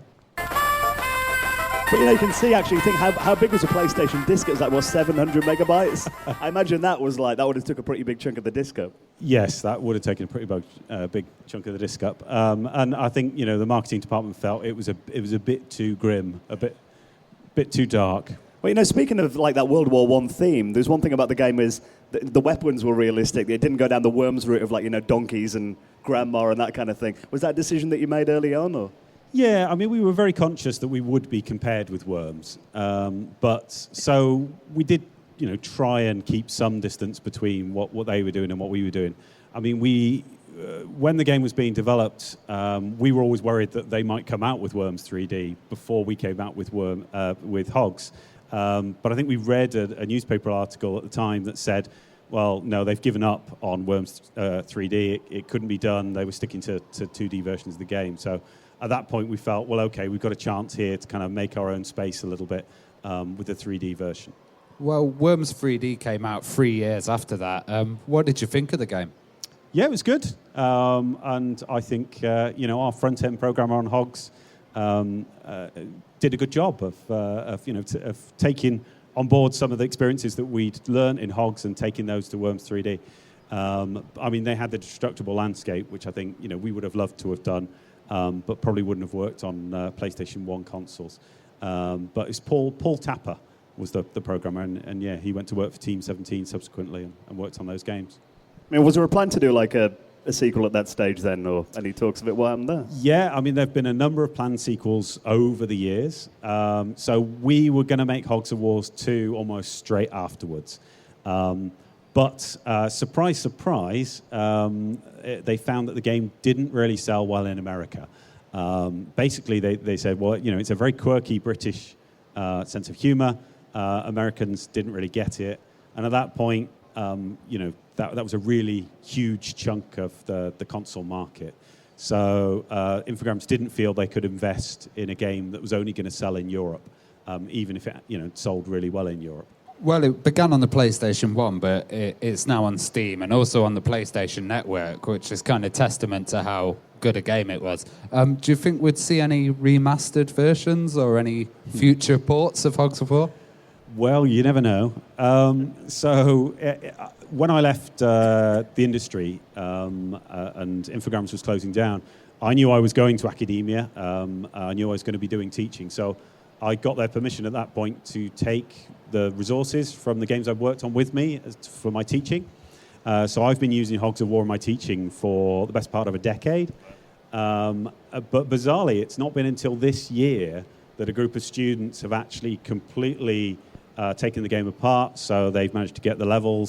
But you can see, actually, think how big was a PlayStation disc? It was 700 megabytes. I imagine that would have took a pretty big chunk of the disc up. Yes, that would have taken a pretty big chunk of the disc up. And I think the marketing department felt it was a bit too grim, a bit too dark. Well, speaking of that World War I theme, there's one thing about the game is the weapons were realistic. It didn't go down the Worms route of donkeys and grandma and that kind of thing. Was that a decision that you made early on, or? Yeah, we were very conscious that we would be compared with Worms, but so we did, try and keep some distance between what they were doing and what we were doing. When the game was being developed, we were always worried that they might come out with Worms 3D before we came out with Hogs. But I think we read a newspaper article at the time that said, well, no, they've given up on Worms 3D. It couldn't be done. They were sticking to 2D versions of the game. So at that point, we felt, well, okay, we've got a chance here to kind of make our own space a little bit with the 3D version. Well, Worms 3D came out 3 years after that. What did you think of the game? Yeah, it was good. And I think, our front-end programmer on Hogs did a good job of taking on board some of the experiences that we'd learned in Hogs and taking those to Worms 3D. They had the destructible landscape, which I think we would have loved to have done, but probably wouldn't have worked on PlayStation 1 consoles. But it's Paul Tapper was the programmer, and yeah, he went to work for Team 17 subsequently and worked on those games. Was there a plan to do a sequel at that stage then, or any talks of it? What happened there? Yeah, there have been a number of planned sequels over the years. So we were going to make Hogs of War 2 almost straight afterwards. But surprise, surprise, they found that the game didn't really sell well in America. Basically, they said, well, it's a very quirky British sense of humor. Americans didn't really get it. And at that point, that was a really huge chunk of the console market. So Infogrames didn't feel they could invest in a game that was only going to sell in Europe, even if it sold really well in Europe. Well, it began on the PlayStation 1, but it's now on Steam and also on the PlayStation Network, which is kind of testament to how good a game it was. Do you think we'd see any remastered versions or any future ports of Hogs of War? Well, you never know. When I left the industry and Infogrames was closing down, I knew I was going to academia. I knew I was going to be doing teaching. So I got their permission at that point to take the resources from the games I've worked on with me for my teaching. So I've been using Hogs of War in my teaching for the best part of a decade. But bizarrely, it's not been until this year that a group of students have actually completely taken the game apart. So they've managed to get the level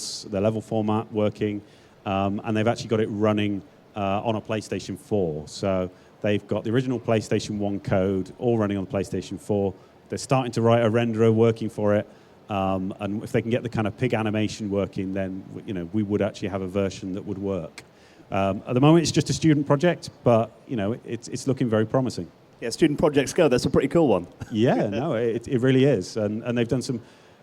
format working, and they've actually got it running on a PlayStation 4. So they've got the original PlayStation 1 code all running on the PlayStation 4. They're starting to write a renderer working for it. And if they can get the kind of pig animation working, then we would actually have a version that would work. At the moment, it's just a student project, but it's looking very promising. Yeah, student projects go. That's a pretty cool one. Yeah, no, it really is. And they've done some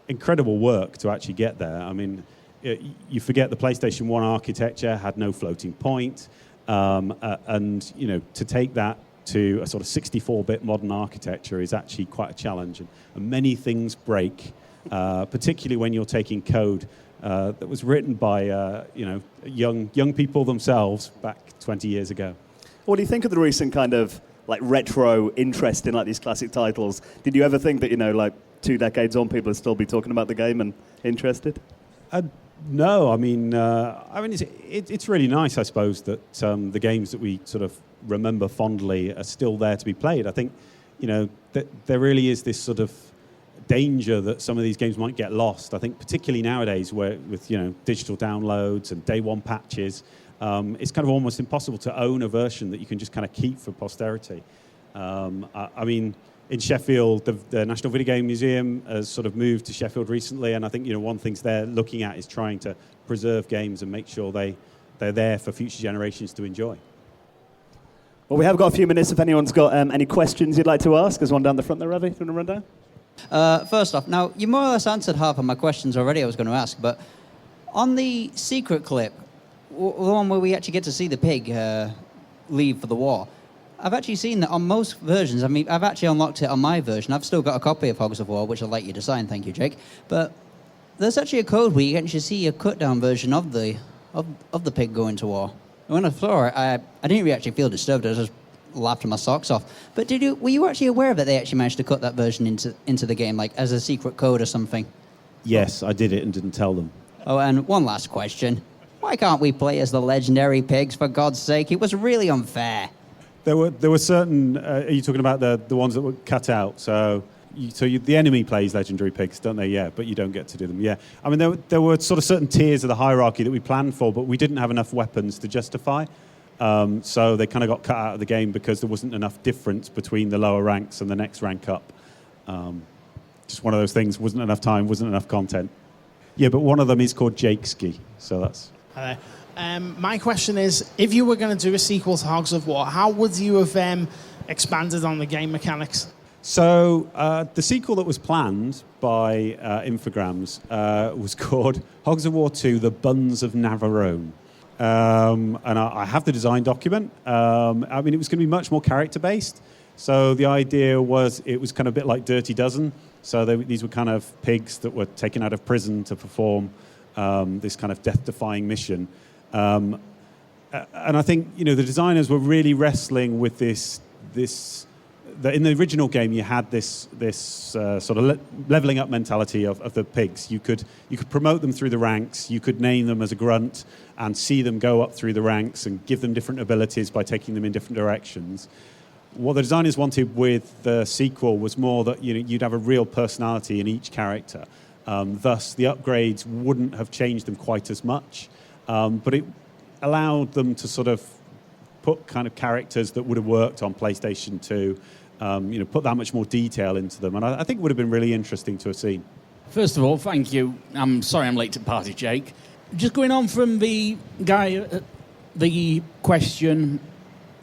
incredible work to actually get there. I mean, you forget the PlayStation 1 architecture had no floating point. And, you know, to take that to a sort of 64-bit modern architecture is actually quite a challenge. And many things break, particularly when you're taking code that was written by, young people themselves back 20 years ago. What do you think of the recent kind of like retro interest in like these classic titles? Did you ever think that, you know, like 2 decades on, people would still be talking about the game and interested? No, I mean, it's really nice, I suppose, that the games that we sort of remember fondly are still there to be played. I think, you know, that there really is this sort of danger that some of these games might get lost. I think particularly nowadays, where with, you know, digital downloads and day one patches, it's kind of almost impossible to own a version that you can just kind of keep for posterity. I mean, in Sheffield, the National Video Game Museum has sort of moved to Sheffield recently, and I think, you know, one thing they're looking at is trying to preserve games and make sure they're there for future generations to enjoy. Well, we have got a few minutes if anyone's got any questions you'd like to ask. There's one down the front there, Ravi. Do you want to run down? First off, now, you more or less answered half of my questions already I was going to ask, but on the secret clip, the one where we actually get to see the pig leave for the war, I've actually seen that on most versions. I mean, I've actually unlocked it on my version. I've still got a copy of Hogs of War, which I'll let you decide. Thank you, Jake. But there's actually a code where you can actually see a cut-down version of the pig going to war. When I saw it, I didn't really actually feel disturbed. I just laughed my socks off. But were you actually aware that they actually managed to cut that version into the game, like as a secret code or something? Yes, I did it and didn't tell them. Oh, and one last question. Why can't we play as the legendary pigs, for God's sake? It was really unfair. There were certain. Are you talking about the ones that were cut out? So the enemy plays legendary pigs, don't they? Yeah, but you don't get to do them. Yeah, I mean there were sort of certain tiers of the hierarchy that we planned for, but we didn't have enough weapons to justify. So they kind of got cut out of the game because there wasn't enough difference between the lower ranks and the next rank up. Just one of those things. Wasn't enough time. Wasn't enough content. Yeah, but one of them is called Jakeski. So that's. Hi there. My question is, if you were going to do a sequel to Hogs of War, how would you have expanded on the game mechanics? So the sequel that was planned by Infogrames was called Hogs of War 2, The Buns of Navarone. And I have the design document. I mean, it was going to be much more character-based. So the idea was it was kind of a bit like Dirty Dozen. So these were kind of pigs that were taken out of prison to perform this kind of death-defying mission. And I think, you know, the designers were really wrestling with this that in the original game you had this sort of leveling up mentality of the pigs. You could promote them through the ranks. You could name them as a grunt and see them go up through the ranks and give them different abilities by taking them in different directions. What the designers wanted with the sequel was more that, you know, you'd have a real personality in each character. Thus, the upgrades wouldn't have changed them quite as much, but it allowed them to sort of put kind of characters that would have worked on PlayStation 2, put that much more detail into them. And I think it would have been really interesting to have seen. First of all, thank you. I'm sorry I'm late to the party, Jake. Just going on from the guy, the question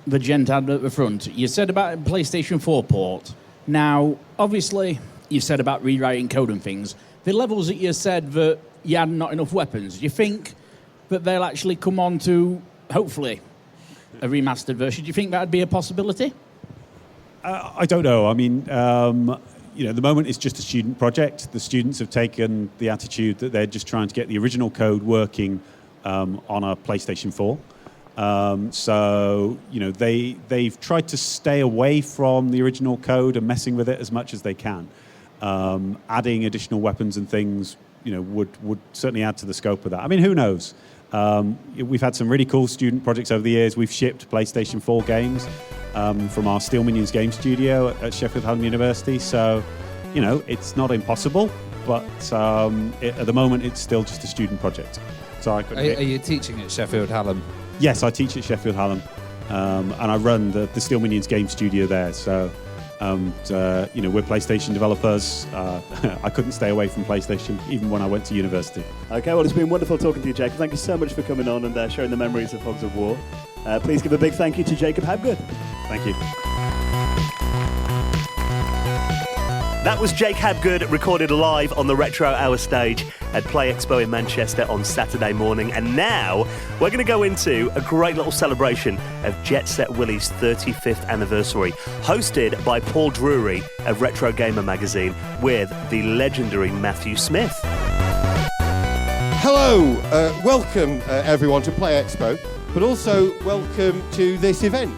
the gent had at the front. You said about a PlayStation 4 port. Now, obviously, you said about rewriting code and things. The levels that you said that you had not enough weapons, do you think that they'll actually come on to, hopefully, a remastered version? Do you think that would be a possibility? I don't know. I mean, at the moment it's just a student project. The students have taken the attitude that they're just trying to get the original code working on a PlayStation 4. They've tried to stay away from the original code and messing with it as much as they can. Adding additional weapons and things, would certainly add to the scope of that. I mean, who knows? We've had some really cool student projects over the years. We've shipped PlayStation 4 games from our Steel Minions game studio at Sheffield Hallam University. So, it's not impossible, but at the moment it's still just a student project. So Are you teaching at Sheffield Hallam? Yes, I teach at Sheffield Hallam, and I run the Steel Minions game studio there. So, we're PlayStation developers. I couldn't stay away from PlayStation even when I went to university. Okay, well, it's been wonderful talking to you, Jacob. Thank you so much for coming on and sharing the memories of Hogs of War. Please give a big thank you to Jacob Habgood. Thank you. That was Jake Habgood, recorded live on the Retro Hour stage at Play Expo in Manchester on Saturday morning. And now we're going to go into a great little celebration of Jet Set Willie's 35th anniversary, hosted by Paul Drury of Retro Gamer magazine with the legendary Matthew Smith. Hello, welcome everyone to Play Expo, but also welcome to this event,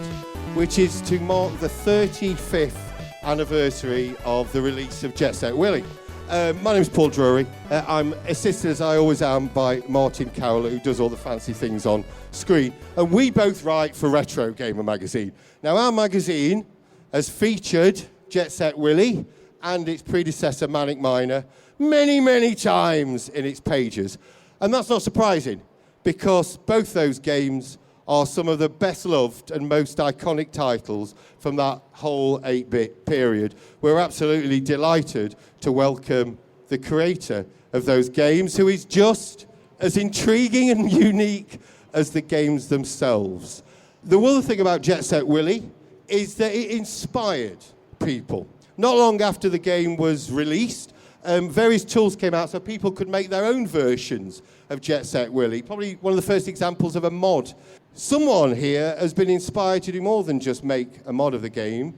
which is to mark the 35th anniversary of the release of Jet Set Willie. My name is Paul Drury. I'm assisted, as I always am, by Martin Carroll, who does all the fancy things on screen. And we both write for Retro Gamer magazine. Now, our magazine has featured Jet Set Willie and its predecessor, Manic Miner, many, many times in its pages. And that's not surprising, because both those games are some of the best-loved and most iconic titles from that whole 8-bit period. We're absolutely delighted to welcome the creator of those games, who is just as intriguing and unique as the games themselves. The other thing about Jet Set Willie is that it inspired people. Not long after the game was released, various tools came out so people could make their own versions of Jet Set Willie. Probably one of the first examples of a mod. Someone here has been inspired to do more than just make a mod of the game.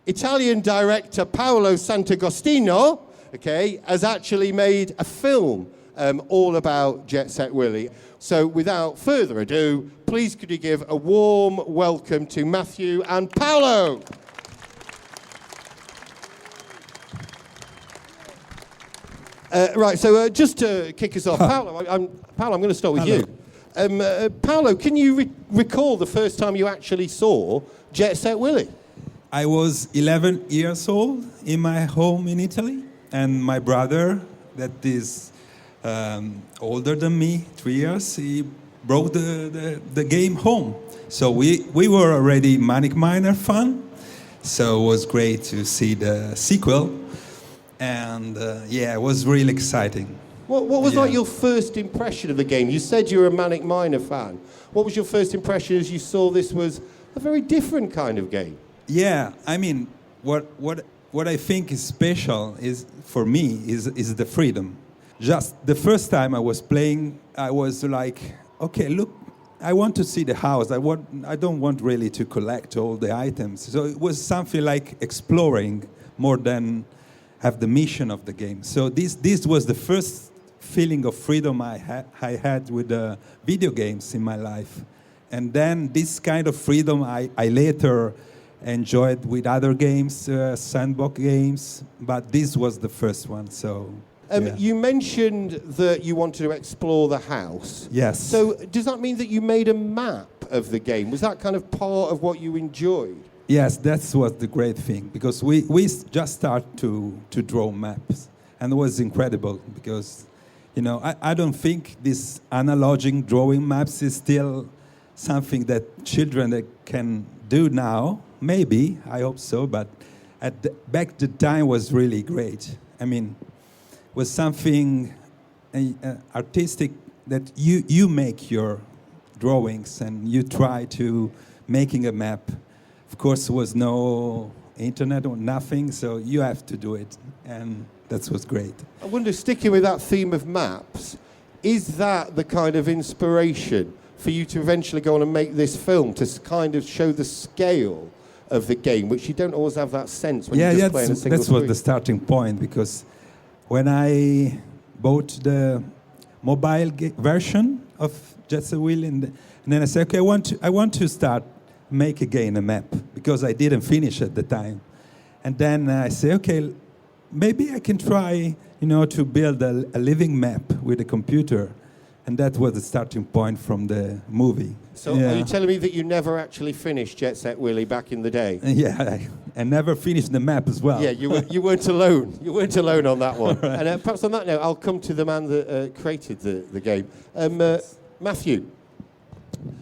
Italian director Paolo Sant'Agostino, has actually made a film all about Jet Set Willie. So without further ado, please could you give a warm welcome to Matthew and Paolo. Right, so just to kick us off, Paolo, I'm going to start with you. Paolo, can you recall the first time you actually saw Jet Set Willie? I was 11 years old in my home in Italy, and my brother, that is older than me, 3 years, he brought the game home. So we were already Manic Miner fan, so it was great to see the sequel, and it was really exciting. What was like your first impression of the game? You said you were a Manic Miner fan. What was your first impression as you saw this was a very different kind of game? Yeah, I mean, what I think is special is for me is the freedom. Just the first time I was playing, I was like, okay, look, I want to see the house. I don't want really to collect all the items. So it was something like exploring more than have the mission of the game. So this was the first feeling of freedom I had with video games in my life. And then this kind of freedom I later enjoyed with other games, sandbox games, but this was the first one, so... You mentioned that you wanted to explore the house. Yes. So does that mean that you made a map of the game? Was that kind of part of what you enjoyed? Yes, that was the great thing, because we just started to draw maps, and it was incredible, because, I don't think this analogic drawing maps is still something that children can do now. Maybe, I hope so, but back the time was really great. I mean, it was something artistic that you make your drawings and you try to making a map. Of course, there was no internet or nothing, so you have to do it, and that was great. I wonder, sticking with that theme of maps, is that the kind of inspiration for you to eventually go on and make this film, to kind of show the scale of the game, which you don't always have that sense when you're just playing a single screen? That was the starting point, because when I bought the mobile version of Jet Set Willie, and then I said, okay, I want to start make again a map, because I didn't finish at the time. And then I say, okay, maybe I can try, to build a living map with a computer. And that was the starting point from the movie. So are you telling me that you never actually finished Jet Set Willie back in the day? Yeah, I never finished the map as well. Yeah, you weren't alone. You weren't alone on that one. Right. And perhaps on that note, I'll come to the man that created the game. Matthew,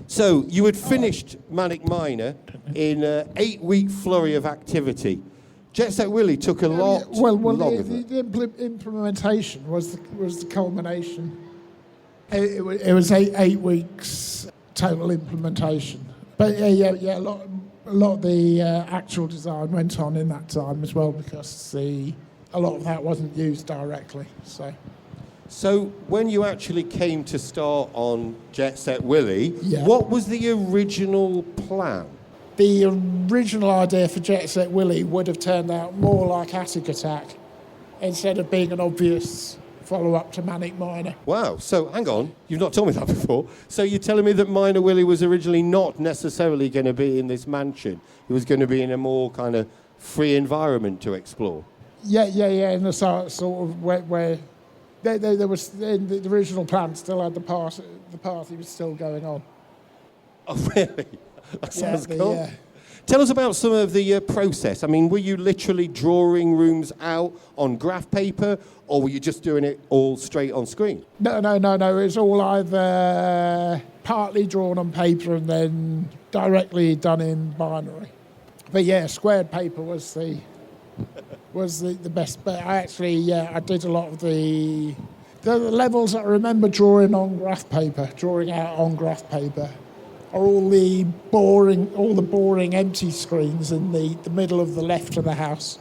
so you had finished Manic Miner in an 8-week flurry of activity. Jet Set Willie took a lot longer. The implementation was the culmination. It was 8 weeks total implementation. But a a lot of the actual design went on in that time as well, because a lot of that wasn't used directly. So when you actually came to start on Jet Set Willy, Yeah. what was the original plan? The original idea for Jet Set Willy would have turned out more like Attic Attack instead of being an obvious follow-up to Manic Miner. Wow, so hang on, you've not told me that before. So you're telling me that Miner Willy was originally not necessarily going to be in this mansion. It was going to be in a more kind of free environment to explore. Yeah, in the sort of where there was the original plan still had the party was still going on. Oh, really? That sounds cool. Yeah. Tell us about some of the process. I mean, were you literally drawing rooms out on graph paper, or were you just doing it all straight on screen? No. It's all either partly drawn on paper and then directly done in binary. But yeah, squared paper was the best. But I did a lot of the levels that I remember drawing out on graph paper. Are all the boring empty screens in the middle of the left of the house.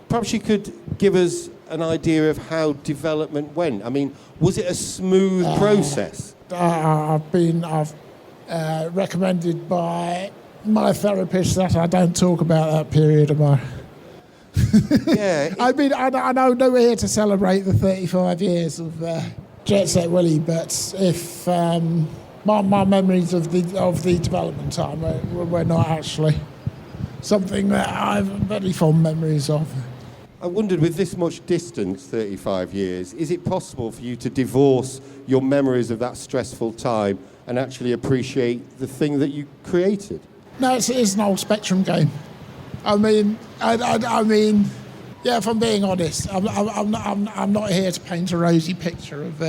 Perhaps you could give us an idea of how development went. I mean, was it a smooth process? I've recommended by my therapist that I don't talk about that period of my... Yeah. I mean, I know we're here to celebrate the 35 years of Jet Set Willy, but if... My memories of the development time were not actually something that I have very fond memories of. I wondered, with this much distance, 35 years, is it possible for you to divorce your memories of that stressful time and actually appreciate the thing that you created? No, it's an old Spectrum game. I mean, yeah. If I'm being honest, I'm not here to paint a rosy picture of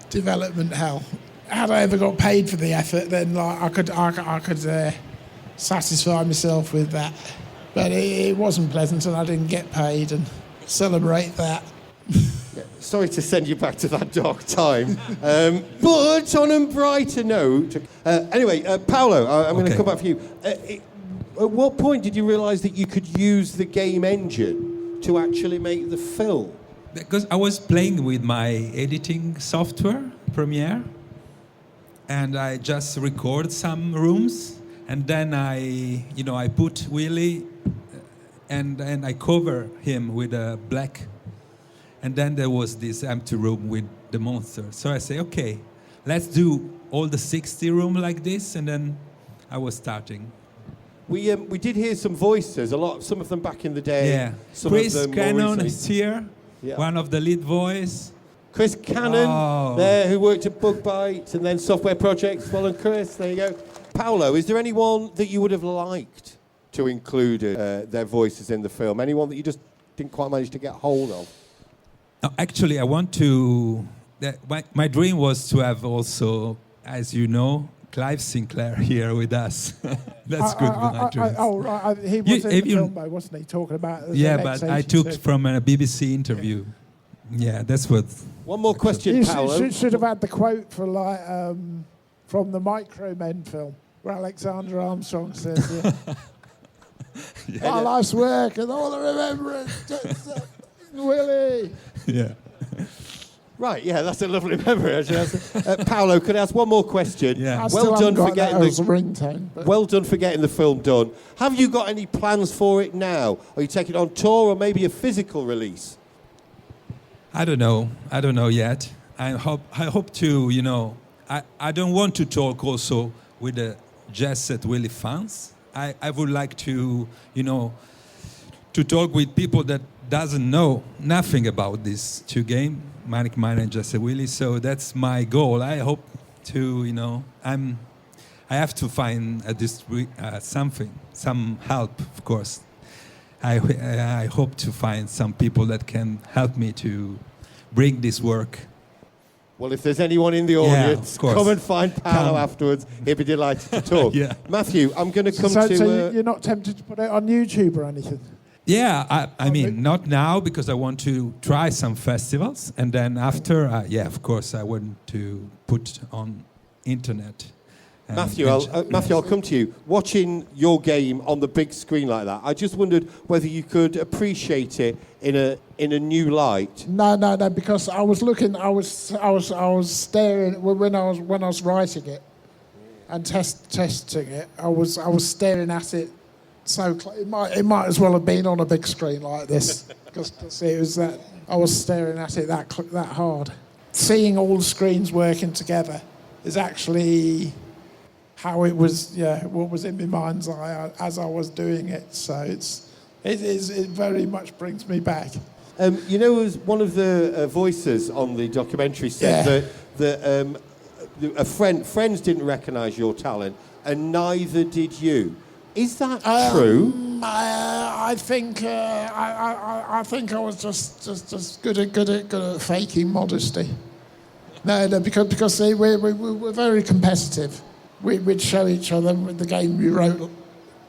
development hell. Had I ever got paid for the effort, then I could satisfy myself with that. But it wasn't pleasant, and I didn't get paid, and celebrate that. Yeah, sorry to send you back to that dark time. But on a brighter note... anyway, Paolo, I'm going to come back for you. At what point did you realise that you could use the game engine to actually make the film? Because I was playing with my editing software, Premiere, and I just record some rooms, and then I put Willy, and I cover him with a black, and then there was this empty room with the monster. So I say, okay, let's do all the 60 room like this, and then I was starting. We did hear some voices, some of them back in the day. Yeah, some Chris of them Cannon is here, one of the lead voice. Chris Cannon, there, who worked at Bug Bites and then Software Projects. Well, and Chris, there you go. Paolo, is there anyone that you would have liked to include their voices in the film? Anyone that you just didn't quite manage to get hold of? No, actually, I want to... My dream was to have also, as you know, Clive Sinclair here with us. That's good with my dreams. Right. He was in the film, though, wasn't he? Talking about... but I took from a BBC interview. Yeah, that's what... One more question, Paolo. You should have had the quote for from the Micro Men film, where Alexander Armstrong says, "My life's work and all the remembrance, Willy." Yeah. Right, yeah, that's a lovely memory. Actually. Paolo, could I ask one more question? Yeah. Well done for getting ringtone. Well done for getting the film done. Have you got any plans for it now? Are you taking it on tour or maybe a physical release? I don't know yet. I hope to, I don't want to talk also with the Jet Set Willy fans. I would like to, to talk with people that doesn't know nothing about these two games, Manic Miner and Jet Set Willy. So that's my goal. I hope to, I have to find some help, of course. I hope to find some people that can help me to bring this work. Well, if there's anyone in the audience, come and find Paolo afterwards. He'd be delighted to talk. Yeah. Matthew, I'm going to come to... So you're not tempted to put it on YouTube or anything? Yeah, I mean, not now, because I want to try some festivals. And then after, of course, I want to put on internet. Matthew, I'll come to you. Watching your game on the big screen like that, I just wondered whether you could appreciate it in a new light. No, because I was staring when I was writing it and testing it. I was staring at it so it might as well have been on a big screen like this because it was that I was staring at it that hard. Seeing all the screens working together is actually how it was. Yeah, what was in my mind's eye as I was doing it. So it very much brings me back. You know, as one of the voices on the documentary said that friends didn't recognise your talent, and neither did you. Is that true? I think I was just good at faking modesty. No, because we're very competitive. We'd show each other the game we wrote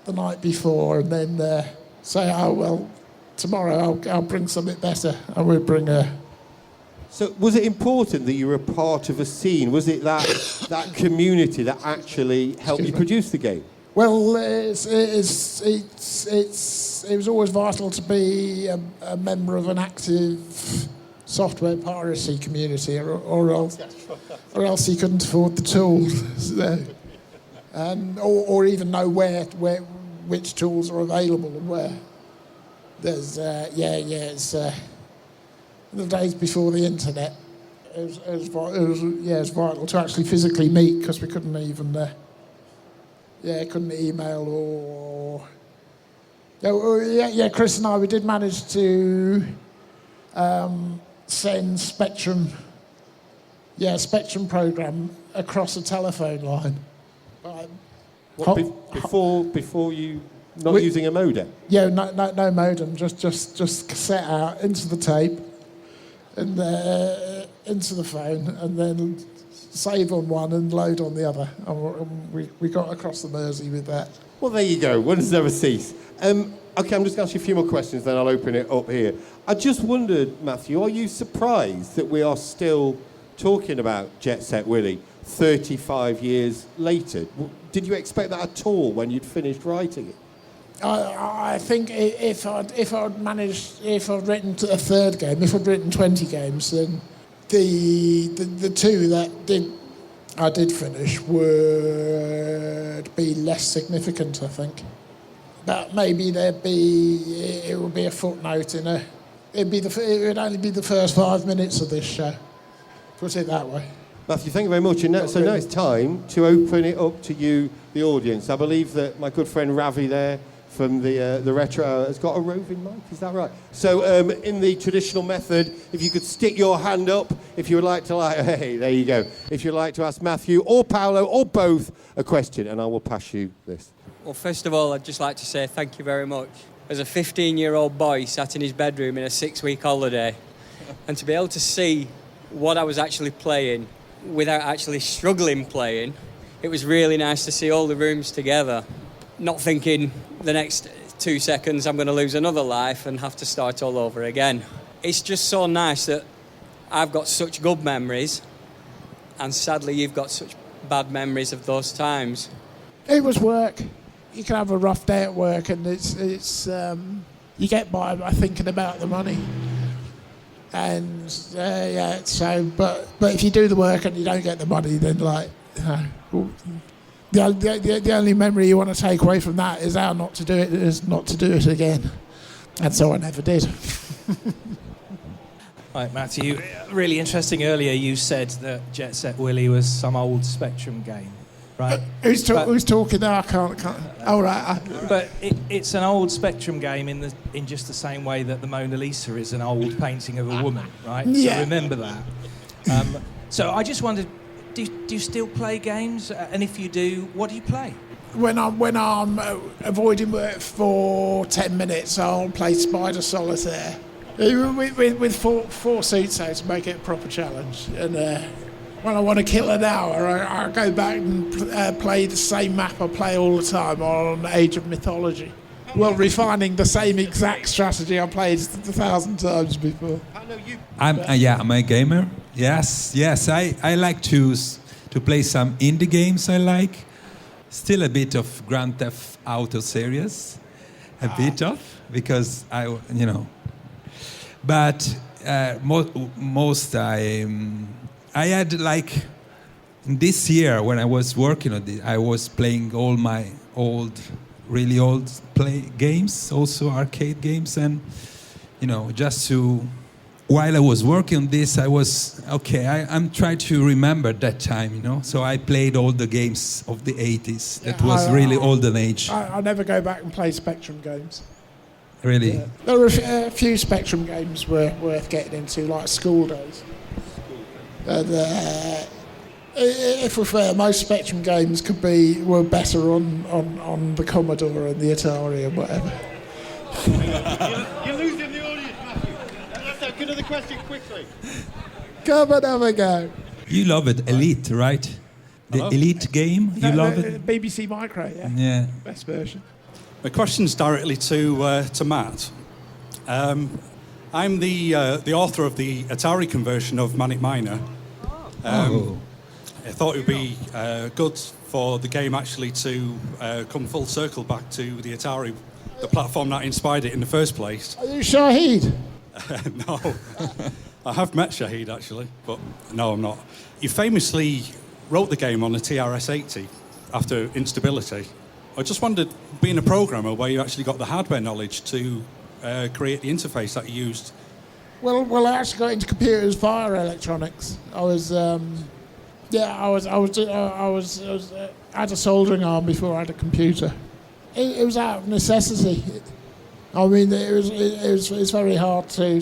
the night before, and then say, "Oh well, tomorrow I'll bring something better," and we'd bring a. So was it important that you were a part of a scene? Was it that community that actually helped you produce the game? Well, it was always vital to be a member of an active software piracy community, or else you couldn't afford the tools, or even know which tools are available and where. There's it's the days before the internet. It was vital to actually physically meet because we couldn't even. Couldn't email or... Chris and I, we did manage to send Spectrum program across a telephone line. Before you not using a modem? Yeah, no modem, just cassette out into the tape and into the phone, and then save on one and load on the other. And we got across the Mersey with that. Well, there you go. Wonders never cease. Okay, I'm just going to ask you a few more questions, then I'll open it up here. I just wondered, Matthew, are you surprised that we are still talking about Jet Set Willy 35 years later? Did you expect that at all when you'd finished writing it? I think if I'd written a third game, if I'd written 20 games, then the two that I did finish would be less significant, I think. But maybe it would be a footnote it would only be the first 5 minutes of this show. Put it that way. Matthew, thank you very much. And so now it's time to open it up to you, the audience. I believe that my good friend Ravi there from the Retro Hour has got a roving mic, is that right? So in the traditional method, if you could stick your hand up, if you would like to, hey, there you go. If you'd like to ask Matthew or Paolo or both a question, and I will pass you this. Well, first of all, I'd just like to say thank you very much. As a 15-year-old boy sat in his bedroom in a 6-week holiday, and to be able to see what I was actually playing without actually struggling playing, it was really nice to see all the rooms together. Not thinking the next 2 seconds I'm going to lose another life and have to start all over again. It's just so nice that I've got such good memories, and sadly you've got such bad memories of those times. It was work. You can have a rough day at work, and it's you get by thinking about the money. And but if you do the work and you don't get the money, then the only memory you want to take away from that is how not to do it is not to do it again. And so I never did. Right, Matthew, really interesting. Earlier you said that Jet Set Willy was some old Spectrum game, right? Who's talking now? I can't. Oh, right. But it's an old Spectrum game in just the same way that the Mona Lisa is an old painting of a woman, right? Yeah. So remember that. So I just wondered, do you still play games? And if you do, what do you play? When I'm avoiding work for 10 minutes, I'll play Spider Solitaire. With four seats out to make it a proper challenge. And when I want to kill an hour, I go back and play the same map I play all the time on Age of Mythology. Well, refining the same exact strategy I played 1,000 times before. I'm a gamer. Yes. I like to play some indie games I like. still a bit of Grand Theft Auto series, a bit of, because but most I had like this year when I was working on this, I was playing all my really old games, also arcade games, and just to. While I was working on this, I was I'm trying to remember that time, So I played all the games of the 80s. That was really olden age. I never go back and play Spectrum games. Really? Yeah. There were a few Spectrum games worth getting into, like School Days. If we're fair, most Spectrum games were better on the Commodore and the Atari and whatever. You're losing the audience, Matthew. Let's get to the question quickly. Come and have a go. You love it, Elite, right? The Elite game, you love it? BBC Micro, yeah. Yeah. Best version. My question's directly to Matt. I'm the author of the Atari conversion of Manic Miner. I thought it would be good for the game actually to come full circle back to the Atari, the platform that inspired it in the first place. Are you Shahid? No. I have met Shahid actually, but no, I'm not. You famously wrote the game on a TRS-80 after instability. I just wondered, being a programmer, where you actually got the hardware knowledge to create the interface that you used. Well, I actually got into computers via electronics. I had a soldering arm before I had a computer. It was out of necessity. I mean, it's very hard to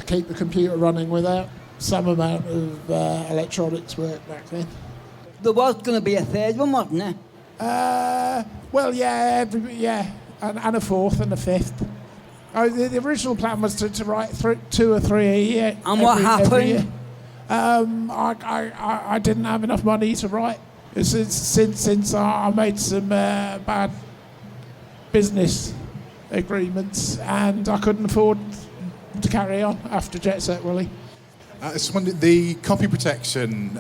keep a computer running without some amount of electronics work back then. There was going to be a third one, wasn't there? Well, yeah, and a fourth and a fifth. The original plan was to write 2 or 3 a year. And what happened? I didn't have enough money to write. Since I made some bad business agreements and I couldn't afford to carry on after Jet Set Willy. I just wondered, the copy protection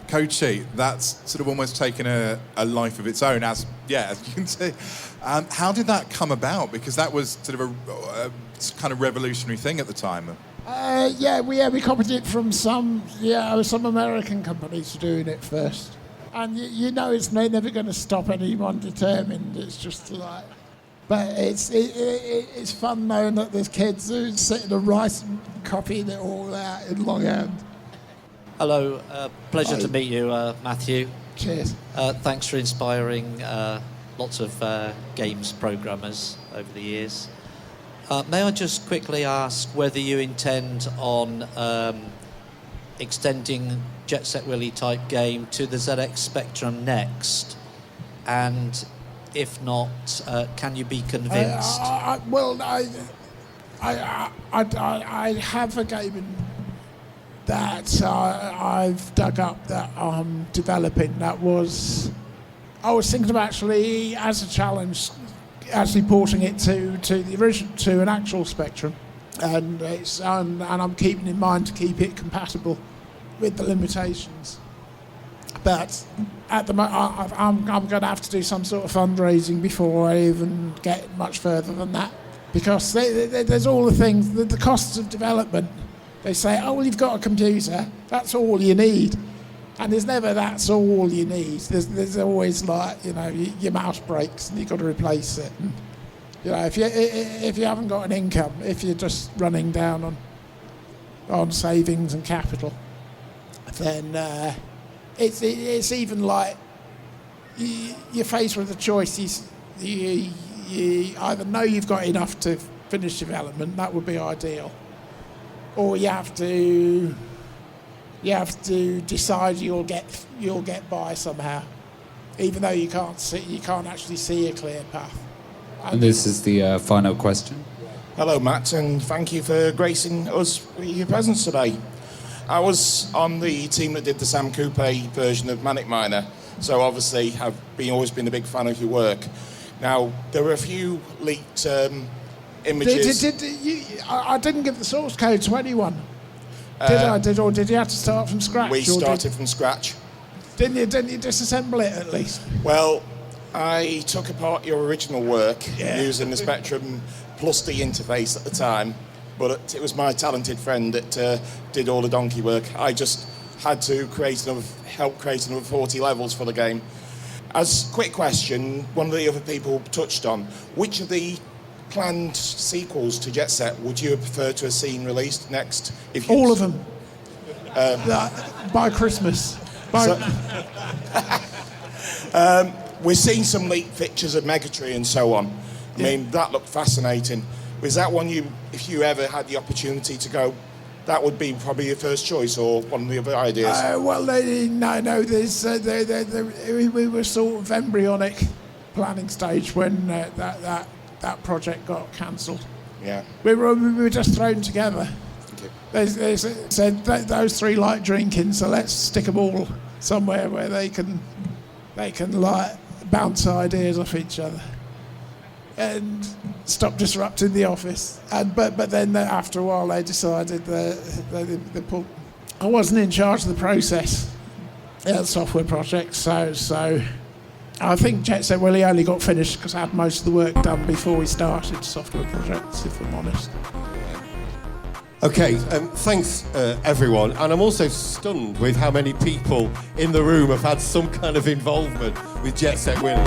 code sheet, that's sort of almost taken a life of its own, as you can see. How did that come about? Because that was sort of a kind of revolutionary thing at the time. We copied it from some American companies doing it first. And it's never going to stop anyone determined. It's just like... But it's fun knowing that there's kids who sit and write and copying it all out in longhand. Hello, pleasure to meet you, Matthew. Cheers. Thanks for inspiring lots of games programmers over the years. May I just quickly ask whether you intend on extending Jet Set Willy type game to the ZX Spectrum next, and if not, can you be convinced? I have a game that I've dug up that I'm developing. I was thinking of actually, as a challenge, actually porting it to the original, to an actual Spectrum, and I'm keeping in mind to keep it compatible with the limitations. But at the moment, I'm going to have to do some sort of fundraising before I even get much further than that, because there's all the things, the costs of development. They say, oh, well, you've got a computer, that's all you need. And there's never that's all you need. There's always, like, your mouse breaks and you've got to replace it. And, if you haven't got an income, if you're just running down on savings and capital, then it's even like you're faced with a choice. You either know you've got enough to finish development, that would be ideal, or you have to decide you'll get by somehow, even though you can't actually see a clear path. And this is the final question. Hello, Matt, and thank you for gracing us with your presence today. I was on the team that did the Sam Coupe version of Manic Miner, so obviously I've always been a big fan of your work. Now, there were a few leaked images. I didn't give the source code to anyone. Did you have to start from scratch? We started from scratch. Didn't you disassemble it at least? Well, I took apart your original work using the Spectrum plus D interface at the time, but it was my talented friend that did all the donkey work. I just had to help create another 40 levels for the game. As a quick question, one of the other people touched on, which of the planned sequels to Jet Set would you have preferred to have seen released next? All of them. By Christmas. We're seeing some leaked pictures of Megatree and so on. I mean, that looked fascinating. Was that one if you ever had the opportunity to go, that would be probably your first choice, or one of the other ideas? No. We were sort of embryonic planning stage when that project got cancelled. Yeah. We were just thrown together. They said those three like drinking, so let's stick them all somewhere where they can like bounce ideas off each other and stop disrupting the office. But then after a while they decided they pulled. I wasn't in charge of the process of the software project, so I think Jet Set Willy only got finished because I had most of the work done before we started software projects, if I'm honest. Okay, thanks everyone, and I'm also stunned with how many people in the room have had some kind of involvement with Jet Set Willy.